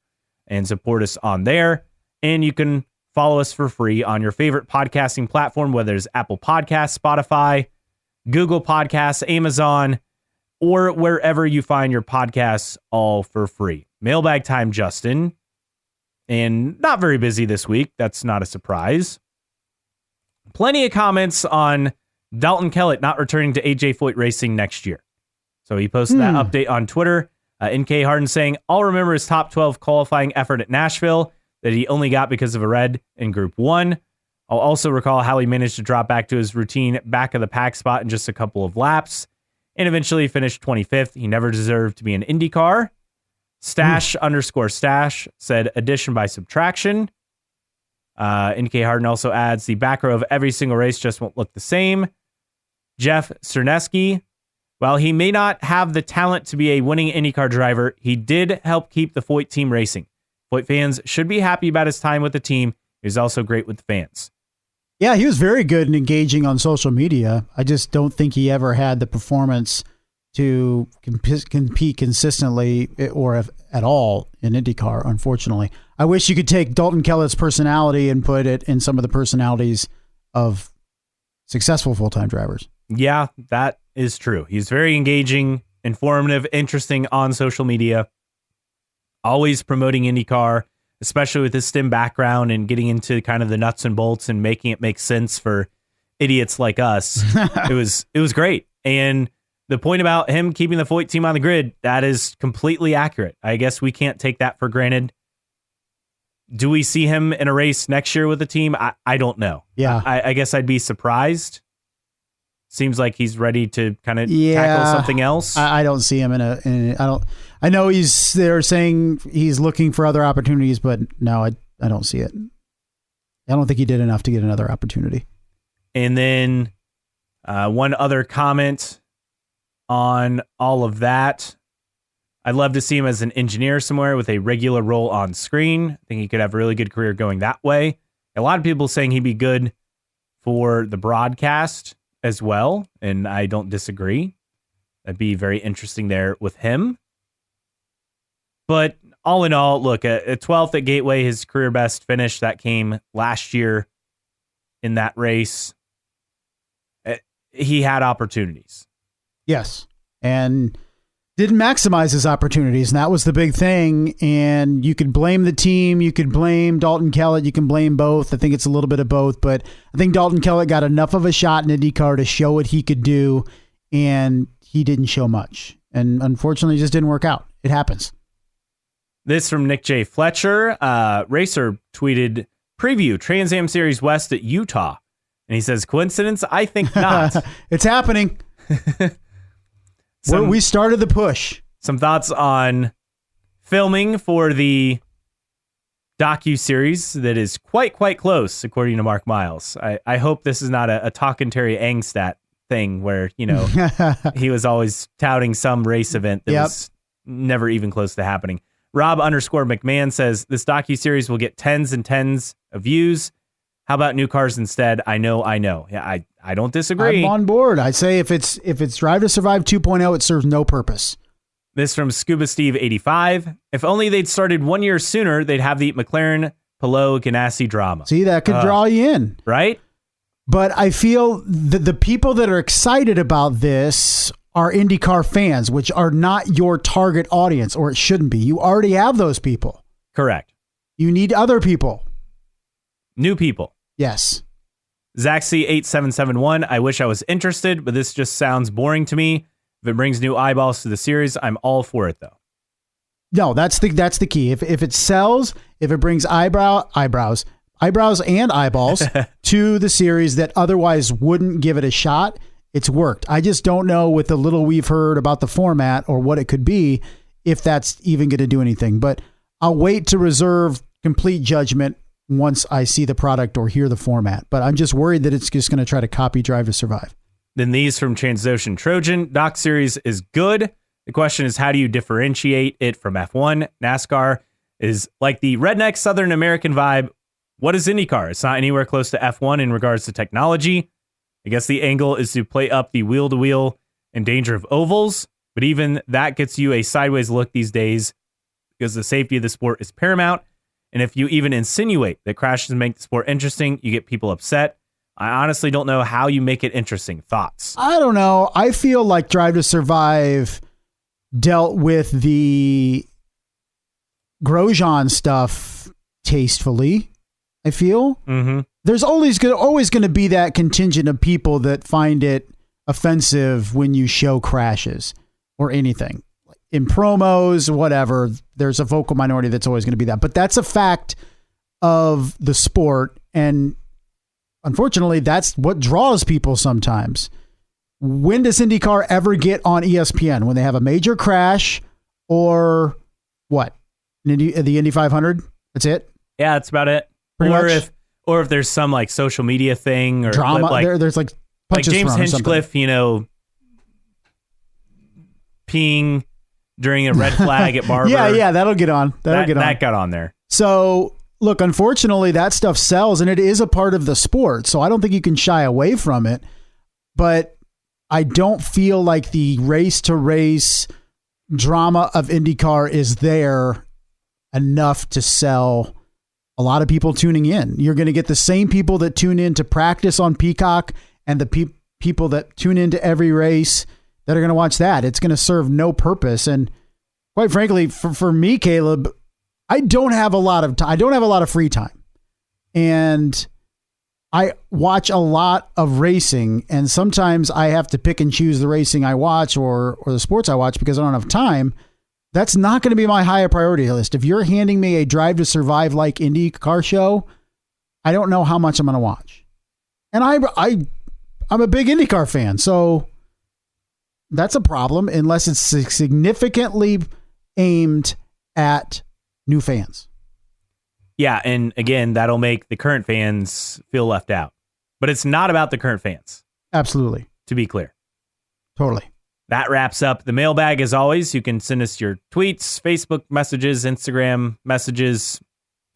and support us on there. And you can follow us for free on your favorite podcasting platform, whether it's Apple Podcasts, Spotify, Google Podcasts, Amazon, or wherever you find your podcasts, all for free. Mailbag time, Justin. And not very busy this week. That's not a surprise. Plenty of comments on Dalton Kellett not returning to AJ Foyt Racing next year. So he posted that update on Twitter. NK Harden saying, I'll remember his top 12 qualifying effort at Nashville that he only got because of a red in Group 1. I'll also recall how he managed to drop back to his routine back of the pack spot in just a couple of laps and eventually finished 25th. He never deserved to be an IndyCar. Stash_stash said addition by subtraction. NK Harden also adds the back row of every single race just won't look the same. Jeff Cerneski, while he may not have the talent to be a winning IndyCar driver, he did help keep the Foyt team racing. Foyt fans should be happy about his time with the team. He was also great with the fans. Yeah, he was very good and engaging on social media. I just don't think he ever had the performance to compete consistently or at all in IndyCar, unfortunately. I wish you could take Dalton Kellett's personality and put it in some of the personalities of successful full-time drivers. Yeah, that is true. He's very engaging, informative, interesting on social media, always promoting IndyCar, especially with his STEM background and getting into kind of the nuts and bolts and making it make sense for idiots like us. It was great. And the point about him keeping the Foyt team on the grid, that is completely accurate. I guess we can't take that for granted. Do we see him in a race next year with the team? I don't know. Yeah. I guess I'd be surprised. Seems like he's ready to kind of tackle something else. I don't see him I know they're saying he's looking for other opportunities, but no, I don't see it. I don't think he did enough to get another opportunity. And then one other comment on all of that. I'd love to see him as an engineer somewhere with a regular role on screen. I think he could have a really good career going that way. A lot of people saying he'd be good for the broadcast as well, and I don't disagree. That'd be very interesting there with him. But all in all, look, a 12th at Gateway, his career best finish that came last year in that race. He had opportunities. Yes, and didn't maximize his opportunities, and that was the big thing. And you could blame the team, you could blame Dalton Kellett, you can blame both. I think it's a little bit of both, but I think Dalton Kellett got enough of a shot in IndyCar to show what he could do, and he didn't show much. And unfortunately, it just didn't work out. It happens. This from Nick J. Fletcher. Racer tweeted, preview Trans Am Series West at Utah. And he says, coincidence? I think not. It's happening. We started the push. Some thoughts on filming for the docu-series that is quite close, according to Mark Miles. I hope this is not a talking Terry Angstat thing where, he was always touting some race event that was never even close to happening. Rob_McMahon says, this docu-series will get tens and tens of views. How about new cars instead? I know. Yeah, I don't disagree. I'm on board. I say if it's Drive to Survive 2.0, it serves no purpose. This from Scuba Steve 85. If only they'd started 1 year sooner, they'd have the McLaren Pilot Ganassi drama. See, that could draw you in. Right? But I feel the people that are excited about this are IndyCar fans, which are not your target audience, or it shouldn't be. You already have those people. Correct. You need other people. New people. Yes. Zaxi8771, I wish I was interested, but this just sounds boring to me. If it brings new eyeballs to the series, I'm all for it, though. No, that's the key. If it sells, if it brings eyebrows and eyeballs to the series that otherwise wouldn't give it a shot, it's worked. I just don't know with the little we've heard about the format or what it could be, if that's even going to do anything. But I'll wait to reserve complete judgment once I see the product or hear the format. But I'm just worried that it's just going to try to copy Drive to Survive. Then these from Transocean Trojan. Doc Series is good. The question is, how do you differentiate it from F1? NASCAR is like the redneck Southern American vibe. What is IndyCar? It's not anywhere close to F1 in regards to technology. I guess the angle is to play up the wheel-to-wheel and danger of ovals, but even that gets you a sideways look these days because the safety of the sport is paramount. And if you even insinuate that crashes make the sport interesting, you get people upset. I honestly don't know how you make it interesting. Thoughts? I don't know. I feel like Drive to Survive dealt with the Grosjean stuff tastefully, I feel. Mm-hmm. There's always going to be that contingent of people that find it offensive when you show crashes or anything. In promos, whatever, there's a vocal minority that's always going to be that. But that's a fact of the sport. And unfortunately, that's what draws people sometimes. When does IndyCar ever get on ESPN? When they have a major crash or what? The Indy 500? That's it? Yeah, that's about it. Pretty much. Or if there's some like social media thing or drama, there's like punches James thrown or Hinchcliffe, peeing during a red flag at Barber. Yeah, that'll get on. That got on there. So, look, unfortunately, that stuff sells, and it is a part of the sport. So I don't think you can shy away from it. But I don't feel like the race-to-race drama of IndyCar is there enough to sell a lot of people tuning in. You're going to get the same people that tune in to practice on Peacock and the people that tune into every race that are going to watch that. It's going to serve no purpose. And quite frankly, for me, Caleb, I don't have a lot of time. I don't have a lot of free time. And I watch a lot of racing, and sometimes I have to pick and choose the racing I watch or the sports I watch because I don't have time. That's not going to be my higher priority list. If you're handing me a Drive to Survive like IndyCar show, I don't know how much I'm going to watch. And I'm a big IndyCar fan, so that's a problem unless it's significantly aimed at new fans. Yeah, and again, that'll make the current fans feel left out. But it's not about the current fans. Absolutely. To be clear. Totally. That wraps up the mailbag. As always, you can send us your tweets, Facebook messages, Instagram messages,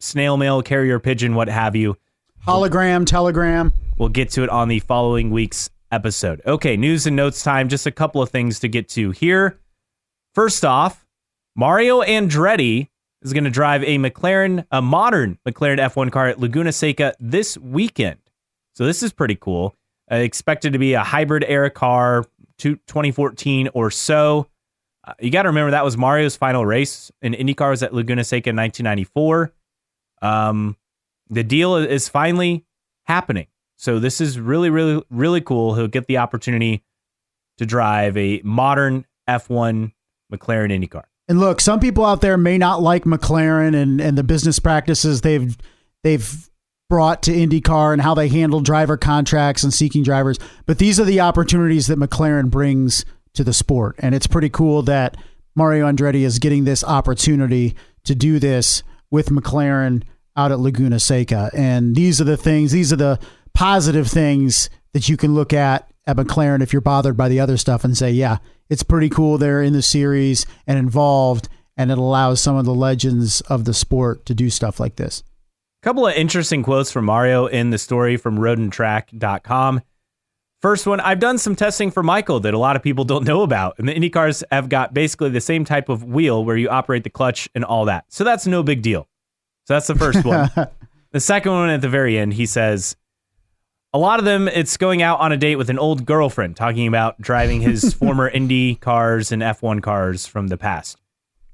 snail mail, carrier pigeon, what have you. Hologram, telegram. We'll get to it on the following week's episode. Okay, news and notes time. Just a couple of things to get to here. First off, Mario Andretti is going to drive a modern McLaren F1 car at Laguna Seca this weekend. So this is pretty cool. Expected to be a hybrid era car, 2014 or so. You got to remember that was Mario's final race in IndyCar was at Laguna Seca in 1994. The deal is finally happening. So this is really, really, really cool. He'll get the opportunity to drive a modern F1 McLaren IndyCar. And look, some people out there may not like McLaren and the business practices they've brought to IndyCar and how they handle driver contracts and seeking drivers. But these are the opportunities that McLaren brings to the sport. And it's pretty cool that Mario Andretti is getting this opportunity to do this with McLaren out at Laguna Seca. And these are the positive things that you can look at McLaren if you're bothered by the other stuff and say, yeah, it's pretty cool they're in the series and involved, and it allows some of the legends of the sport to do stuff like this. A couple of interesting quotes from Mario in the story from roadandtrack.com. First one, I've done some testing for Michael that a lot of people don't know about, and the IndyCars have got basically the same type of wheel where you operate the clutch and all that. So that's no big deal. So that's the first one. The second one at the very end, he says, a lot of them, it's going out on a date with an old girlfriend, talking about driving his former Indy cars and F1 cars from the past.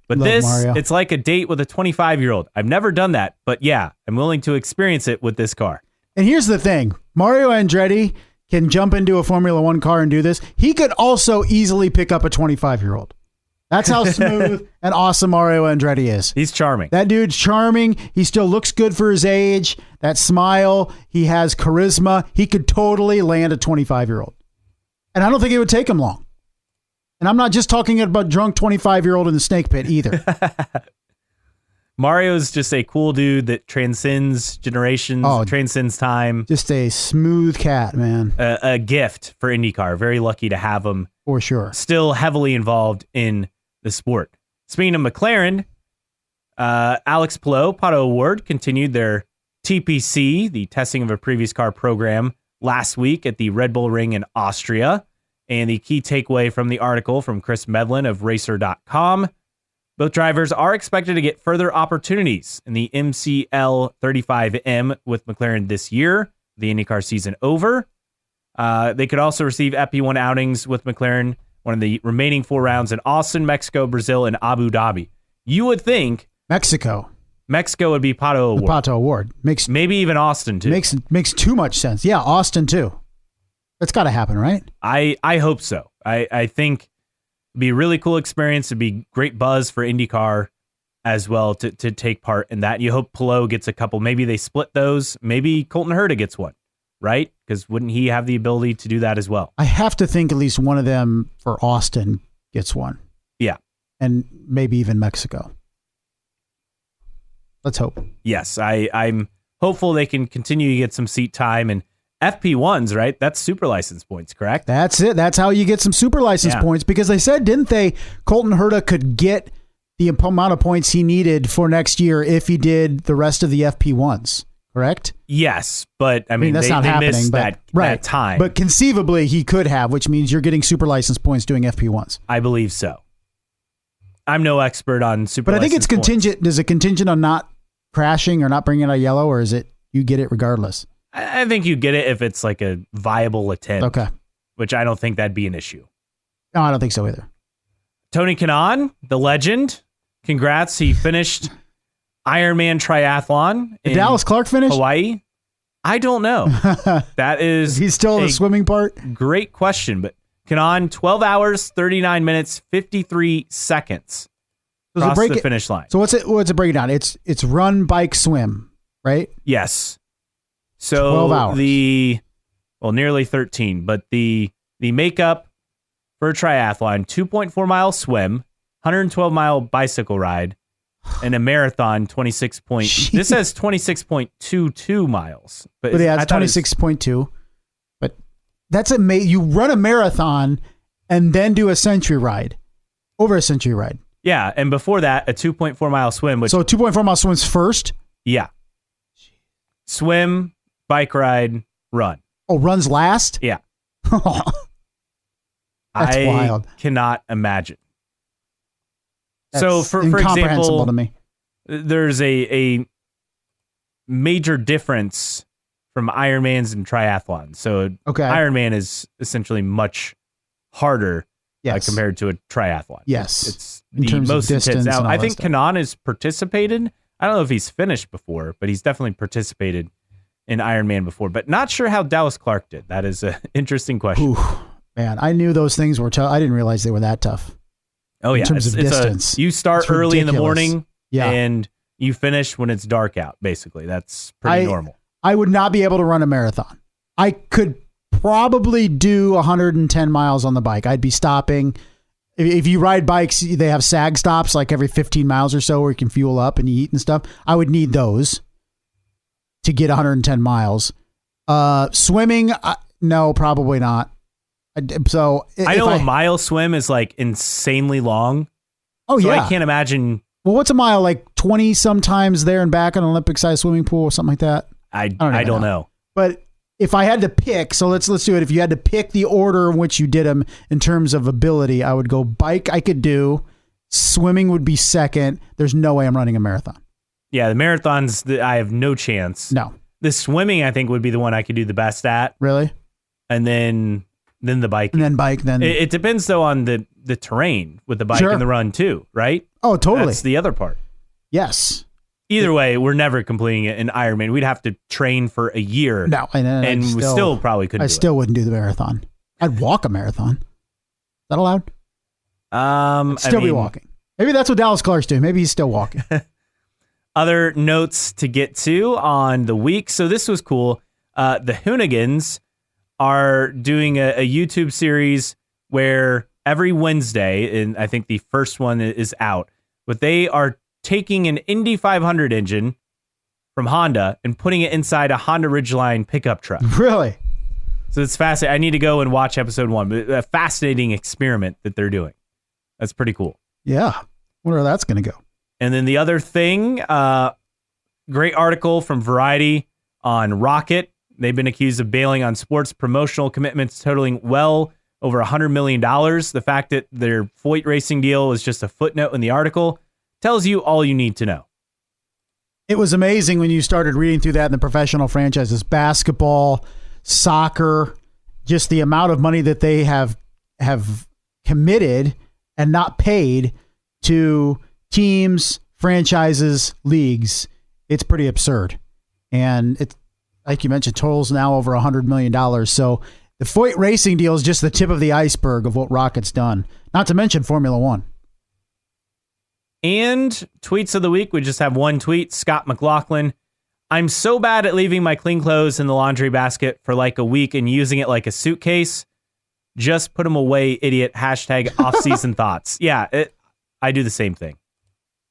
But Love Mario. It's like a date with a 25-year-old. I've never done that, but yeah, I'm willing to experience it with this car. And here's the thing. Mario Andretti can jump into a Formula One car and do this. He could also easily pick up a 25-year-old. That's how smooth and awesome Mario Andretti is. He's charming. That dude's charming. He still looks good for his age. That smile. He has charisma. He could totally land a 25-year-old. And I don't think it would take him long. And I'm not just talking about drunk 25-year-old in the snake pit either. Mario's just a cool dude that transcends generations, transcends time. Just a smooth cat, man. A gift for IndyCar. Very lucky to have him. For sure. Still heavily involved in the sport. Speaking of McLaren, Alex Palou, Pato Award, continued their TPC, the testing of a previous car program, last week at the Red Bull Ring in Austria. And the key takeaway from the article from Chris Medlin of Racer.com, both drivers are expected to get further opportunities in the MCL 35M with McLaren this year, the IndyCar season over. They could also receive FP1 outings with McLaren, one of the remaining 4 rounds in Austin, Mexico, Brazil, and Abu Dhabi. You would think Mexico would be Pato Award. The Pato Award. Maybe even Austin, too. Makes too much sense. Yeah, Austin, too. That's got to happen, right? I hope so. I think it'd be a really cool experience. It'd be great buzz for IndyCar as well to take part in that. You hope Palou gets a couple. Maybe they split those. Maybe Colton Herta gets one. right? Because wouldn't he have the ability to do that as well? I have to think at least one of them for Austin gets one. Yeah. And maybe even Mexico. Let's hope. Yes, I'm hopeful they can continue to get some seat time and FP1s, right? That's super license points, correct? That's it. That's how you get some super license points, because they said, didn't they, Colton Herta could get the amount of points he needed for next year if he did the rest of the FP1s, correct? Yes, but I mean that's they, not they happening, missed but that time. But conceivably he could have, which means you're getting super license points doing FP1s. I believe so. I'm no expert on super But I think it's license contingent. points. Is it contingent on not crashing or not bringing it out yellow, or is it you get it regardless? I think you get it if it's like a viable attempt. Okay. Which I don't think that'd be an issue. No, I don't think so either. Tony Kanaan, the legend. Congrats. He finished Ironman triathlon Did in Dallas Clark finish? Hawaii. I don't know. That is He's still in the swimming part? great question, but Kanaan, 12 hours, 39 minutes, 53 seconds. Across the finish line. So what's it breaking down? It's run, bike, swim, right? Yes. So 12 hours. Nearly 13, but the makeup for a triathlon, 2.4 mile swim, 112 mile bicycle ride, and a marathon, 26 point. This says 26.22 miles. But yeah, it's 26.2. But that's you run a marathon and then do a century ride. Over a century ride. Yeah, and before that, a 2.4 mile swim. So 2.4 mile swim's first? Yeah. Swim, bike ride, run. Oh, runs last? Yeah. That's wild. Cannot imagine. That's so for incomprehensible example, to me. There's a major difference from Ironmans and triathlons. So Ironman is essentially much harder compared to a triathlon. Yes. It's the most intense. Now, I think Kanaan has participated. I don't know if he's finished before, but he's definitely participated in Ironman before, but not sure how Dallas Clark did. That is an interesting question. Ooh, man, I knew those things were tough. I didn't realize they were that tough. Oh, yeah. In terms of distance. You start early in the morning Yeah. and you finish when it's dark out, basically. That's pretty normal. I would not be able to run a marathon. I could probably do 110 miles on the bike. I'd be stopping. If you ride bikes, they have sag stops like every 15 miles or so where you can fuel up and you eat and stuff. I would need those to get 110 miles. Swimming, no, probably not. So I know a mile swim is like insanely long. Oh, so yeah. I can't imagine. Well, what's a mile? Like 20 sometimes there and back in an Olympic sized swimming pool or something like that? I don't know. But if I had to pick, so let's do it. If you had to pick the order in which you did them in terms of ability, I would go bike. I could do swimming would be second. There's no way I'm running a marathon. Yeah, the marathons, I have no chance. No. The swimming, I think, would be the one I could do the best at. Really? And then the bike. And then bike. Then it depends though on the terrain with the bike and the run too, right? Oh, totally. That's the other part. Yes. Either way, we're never completing an Ironman. We'd have to train for a year. No, and we still probably couldn't. I still wouldn't do the marathon. I'd walk a marathon. Is that allowed? I'd still be walking. Maybe that's what Dallas Clark's doing. Maybe he's still walking. Other notes to get to on the week. So this was cool. The Hoonigans are doing a YouTube series where every Wednesday, and I think the first one is out, but they are taking an Indy 500 engine from Honda and putting it inside a Honda Ridgeline pickup truck. Really? So it's fascinating. I need to go and watch episode 1. But a fascinating experiment that they're doing. That's pretty cool. Yeah. Wonder how that's going to go. And then the other thing, great article from Variety on Rocket. They've been accused of bailing on sports promotional commitments totaling well over $100 million. The fact that their Foyt racing deal was just a footnote in the article tells you all you need to know. It was amazing when you started reading through that in the professional franchises, basketball, soccer, just the amount of money that they have committed and not paid to teams, franchises, leagues. It's pretty absurd. And it's, like you mentioned, totals now over $100 million. So the Foyt racing deal is just the tip of the iceberg of what Rocket's done. Not to mention Formula One. And tweets of the week, we just have one tweet. Scott McLaughlin I'm so bad at leaving my clean clothes in the laundry basket for like a week and using it like a suitcase. Just put them away, idiot. Hashtag off-season thoughts. Yeah, I do the same thing.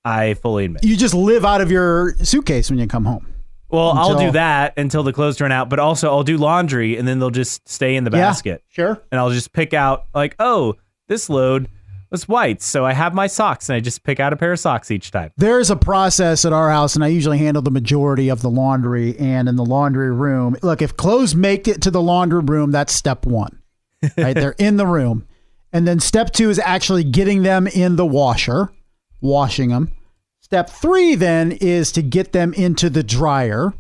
I fully admit. You just live out of your suitcase when you come home. Well, I'll do that until the clothes run out, but also I'll do laundry and then they'll just stay in the basket. Sure. And I'll just pick out like, oh, this load was white, so I have my socks and I just pick out a pair of socks each time. There's a process at our house, and I usually handle the majority of the laundry. And in the laundry room, look, if clothes make it to the laundry room, that's step one. Right? They're in the room. And then step two is actually getting them in the washer, washing them. Step three then is to get them into the dryer.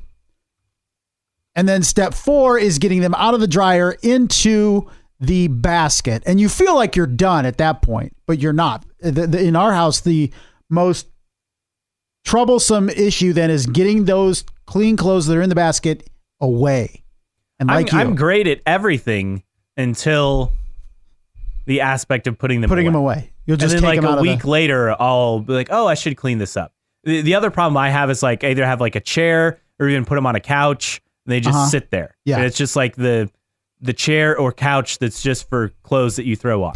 And then step four is getting them out of the dryer into the basket. And you feel like you're done at that point, but you're not. In our house, the most troublesome issue then is getting those clean clothes that are in the basket away. And I'm great at everything until the aspect of putting them away. You'll just and then take like them a week later, I'll be like, oh, I should clean this up. The other problem I have is like either have like a chair or even put them on a couch and they just sit there. Yeah. And it's just like the chair or couch that's just for clothes that you throw on.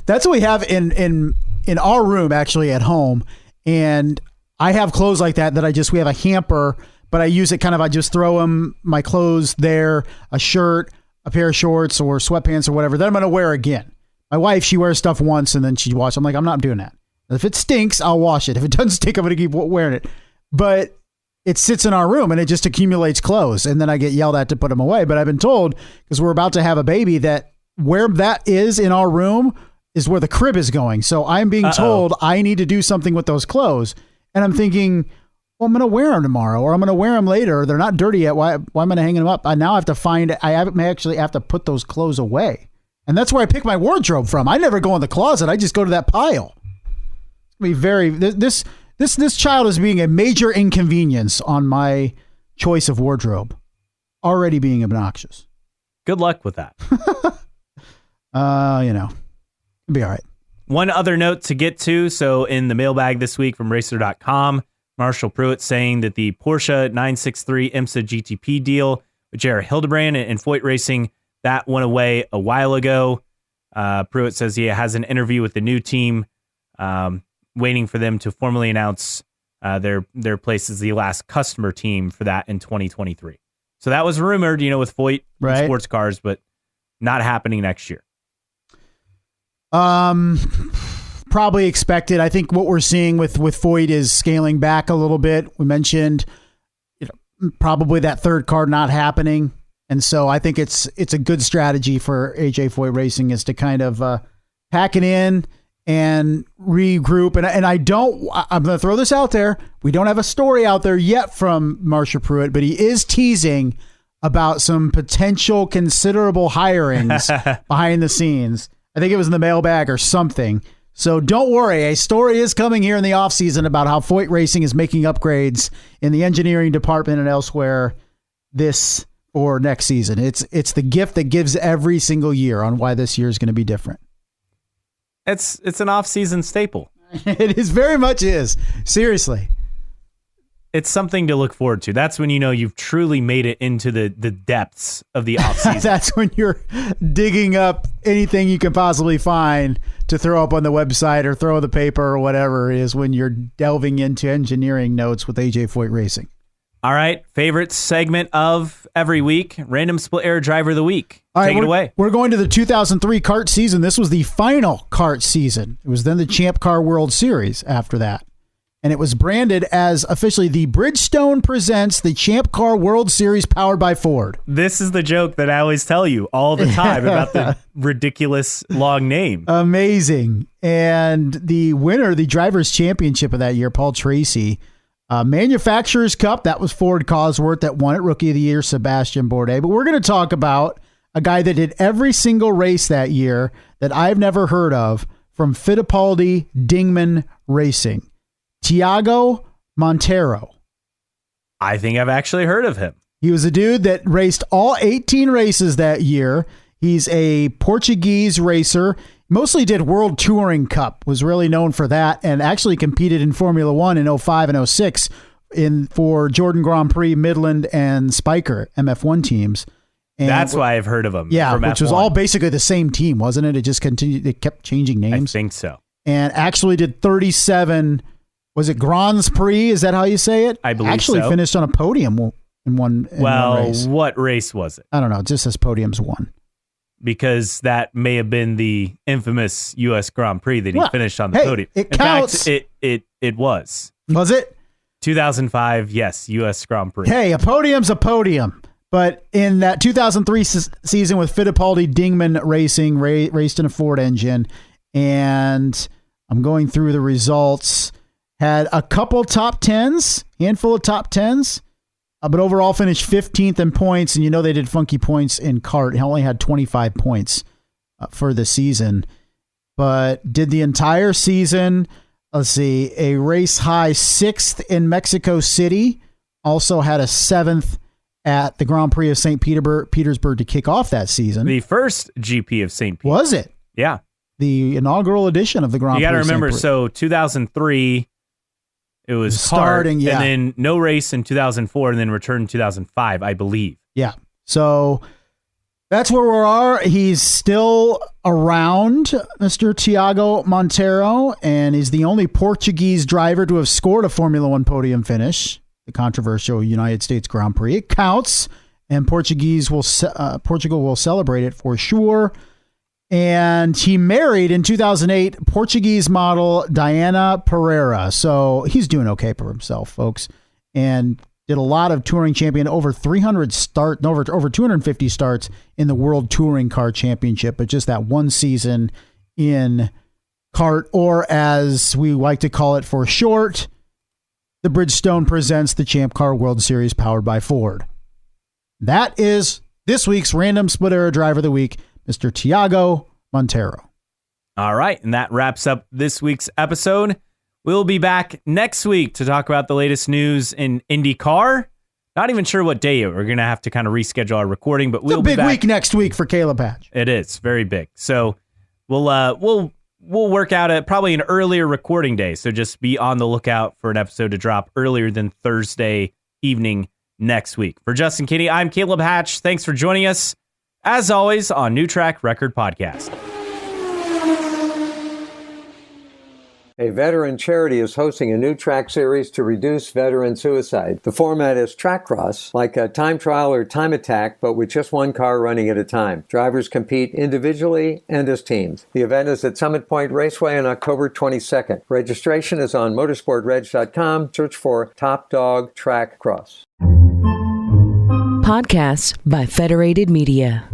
That's what we have in our room actually at home. And I have clothes like that we have a hamper, but I use it I just throw my clothes there, a shirt, a pair of shorts or sweatpants or whatever that I'm going to wear again. My wife, she wears stuff once and then she washes. I'm like, I'm not doing that. If it stinks, I'll wash it. If it doesn't stink, I'm going to keep wearing it. But it sits in our room and it just accumulates clothes. And then I get yelled at to put them away. But I've been told, because we're about to have a baby, that where that is in our room is where the crib is going. So I'm being told I need to do something with those clothes. And I'm thinking, well, I'm going to wear them tomorrow or I'm going to wear them later. They're not dirty yet. Why am I hanging them up? I now have to I may actually have to put those clothes away. And that's where I pick my wardrobe from. I never go in the closet. I just go to that pile. It's going to be this child is being a major inconvenience on my choice of wardrobe. Already being obnoxious. Good luck with that. It'll be all right. One other note to get to. So in the mailbag this week from Racer.com, Marshall Pruitt saying that the Porsche 963 IMSA GTP deal with Jared Hildebrand and Foyt Racing, that went away a while ago. Pruitt says he has an interview with the new team, waiting for them to formally announce their place as the last customer team for that in 2023. So that was rumored, with Foyt sports cars, but not happening next year. Probably expected. I think what we're seeing with Foyt is scaling back a little bit. We mentioned, probably that third car not happening. And so I think it's a good strategy for AJ Foyt Racing is to kind of pack it in and regroup. And I'm going to throw this out there. We don't have a story out there yet from Marshall Pruitt, but he is teasing about some potential considerable hirings behind the scenes. I think it was in the mailbag or something. So don't worry. A story is coming here in the offseason about how Foyt Racing is making upgrades in the engineering department and elsewhere this or next season. It's the gift that gives every single year on why this year is going to be different. It's an off-season staple. It is very much is. Seriously. It's something to look forward to. That's when you've truly made it into the depths of the off-season. That's when you're digging up anything you can possibly find to throw up on the website or throw in the paper or whatever it is when you're delving into engineering notes with AJ Foyt Racing. All right, favorite segment of every week, Random Split Air Driver of the Week. Take it away. We're going to the 2003 kart season. This was the final kart season. It was then the Champ Car World Series after that. And it was branded as officially the Bridgestone presents the Champ Car World Series powered by Ford. This is the joke that I always tell you all the time about the ridiculous long name. Amazing. And the winner, the Drivers' Championship of that year, Paul Tracy, Manufacturers Cup, that was Ford Cosworth that won it. Rookie of the Year, Sebastian Bourdais. But we're going to talk about a guy that did every single race that year that I've never heard of from Fittipaldi Dingman Racing. Tiago Monteiro. I think I've actually heard of him. He was a dude that raced all 18 races that year. He's a Portuguese racer. Mostly did World Touring Cup, was really known for that, and actually competed in Formula One in 05 and 06 for Jordan Grand Prix, Midland, and Spiker MF1 teams. And that's why I've heard of them. Yeah, from which F1. was all basically the same team, wasn't it? It just continued. It kept changing names. I think so. And actually did 37. Was it Grands Prix? Is that how you say it? I believe actually so. Finished on a podium in one race. What race was it? I don't know. It just says podiums won. Because that may have been the infamous U.S. Grand Prix that he finished on the podium. It in counts. fact, it was. Was it? 2005, yes, U.S. Grand Prix. Hey, a podium's a podium. But in that 2003 season with Fittipaldi Dingman Racing, raced in a Ford engine, and I'm going through the results, had a couple top tens, handful of top tens, but overall finished 15th in points, and you know they did funky points in kart. He only had 25 points for the season, but did the entire season, let's see, a race high 6th in Mexico City, also had a 7th at the Grand Prix of St. Petersburg to kick off that season. The first GP of St. Pete. Was it? Yeah. The inaugural edition of the Grand Prix. You got to of St. remember, Petersburg. so 2003, it was starting, kart, yeah. and then no race in 2004, and then return in 2005, I believe. Yeah. So that's where we are. He's still around, Mr. Tiago Monteiro, and is the only Portuguese driver to have scored a Formula One podium finish. The controversial United States Grand Prix. It counts, and Portugal will celebrate it for sure. And he married in 2008 Portuguese model Diana Pereira. So he's doing okay for himself, folks. And did a lot of touring champion, over 250 starts in the World Touring Car Championship, but just that one season in kart, or as we like to call it for short, the Bridgestone presents the Champ Car World Series powered by Ford. That is this week's Random Split Era Driver of the Week, Mr. Tiago Monteiro. All right, and that wraps up this week's episode. We'll be back next week to talk about the latest news in IndyCar. Not even sure what day yet. We're going to have to kind of reschedule our recording, but we'll be back. It's a big week next week for Caleb Hatch. It is very big. So we'll work out probably an earlier recording day. So just be on the lookout for an episode to drop earlier than Thursday evening next week. For Justin Kinney, I'm Caleb Hatch. Thanks for joining us, as always, on New Track Record Podcast. A veteran charity is hosting a new track series to reduce veteran suicide. The format is track cross, like a time trial or time attack, but with just one car running at a time. Drivers compete individually and as teams. The event is at Summit Point Raceway on October 22nd. Registration is on motorsportreg.com. Search for Top Dog Track Cross. Podcasts by Federated Media.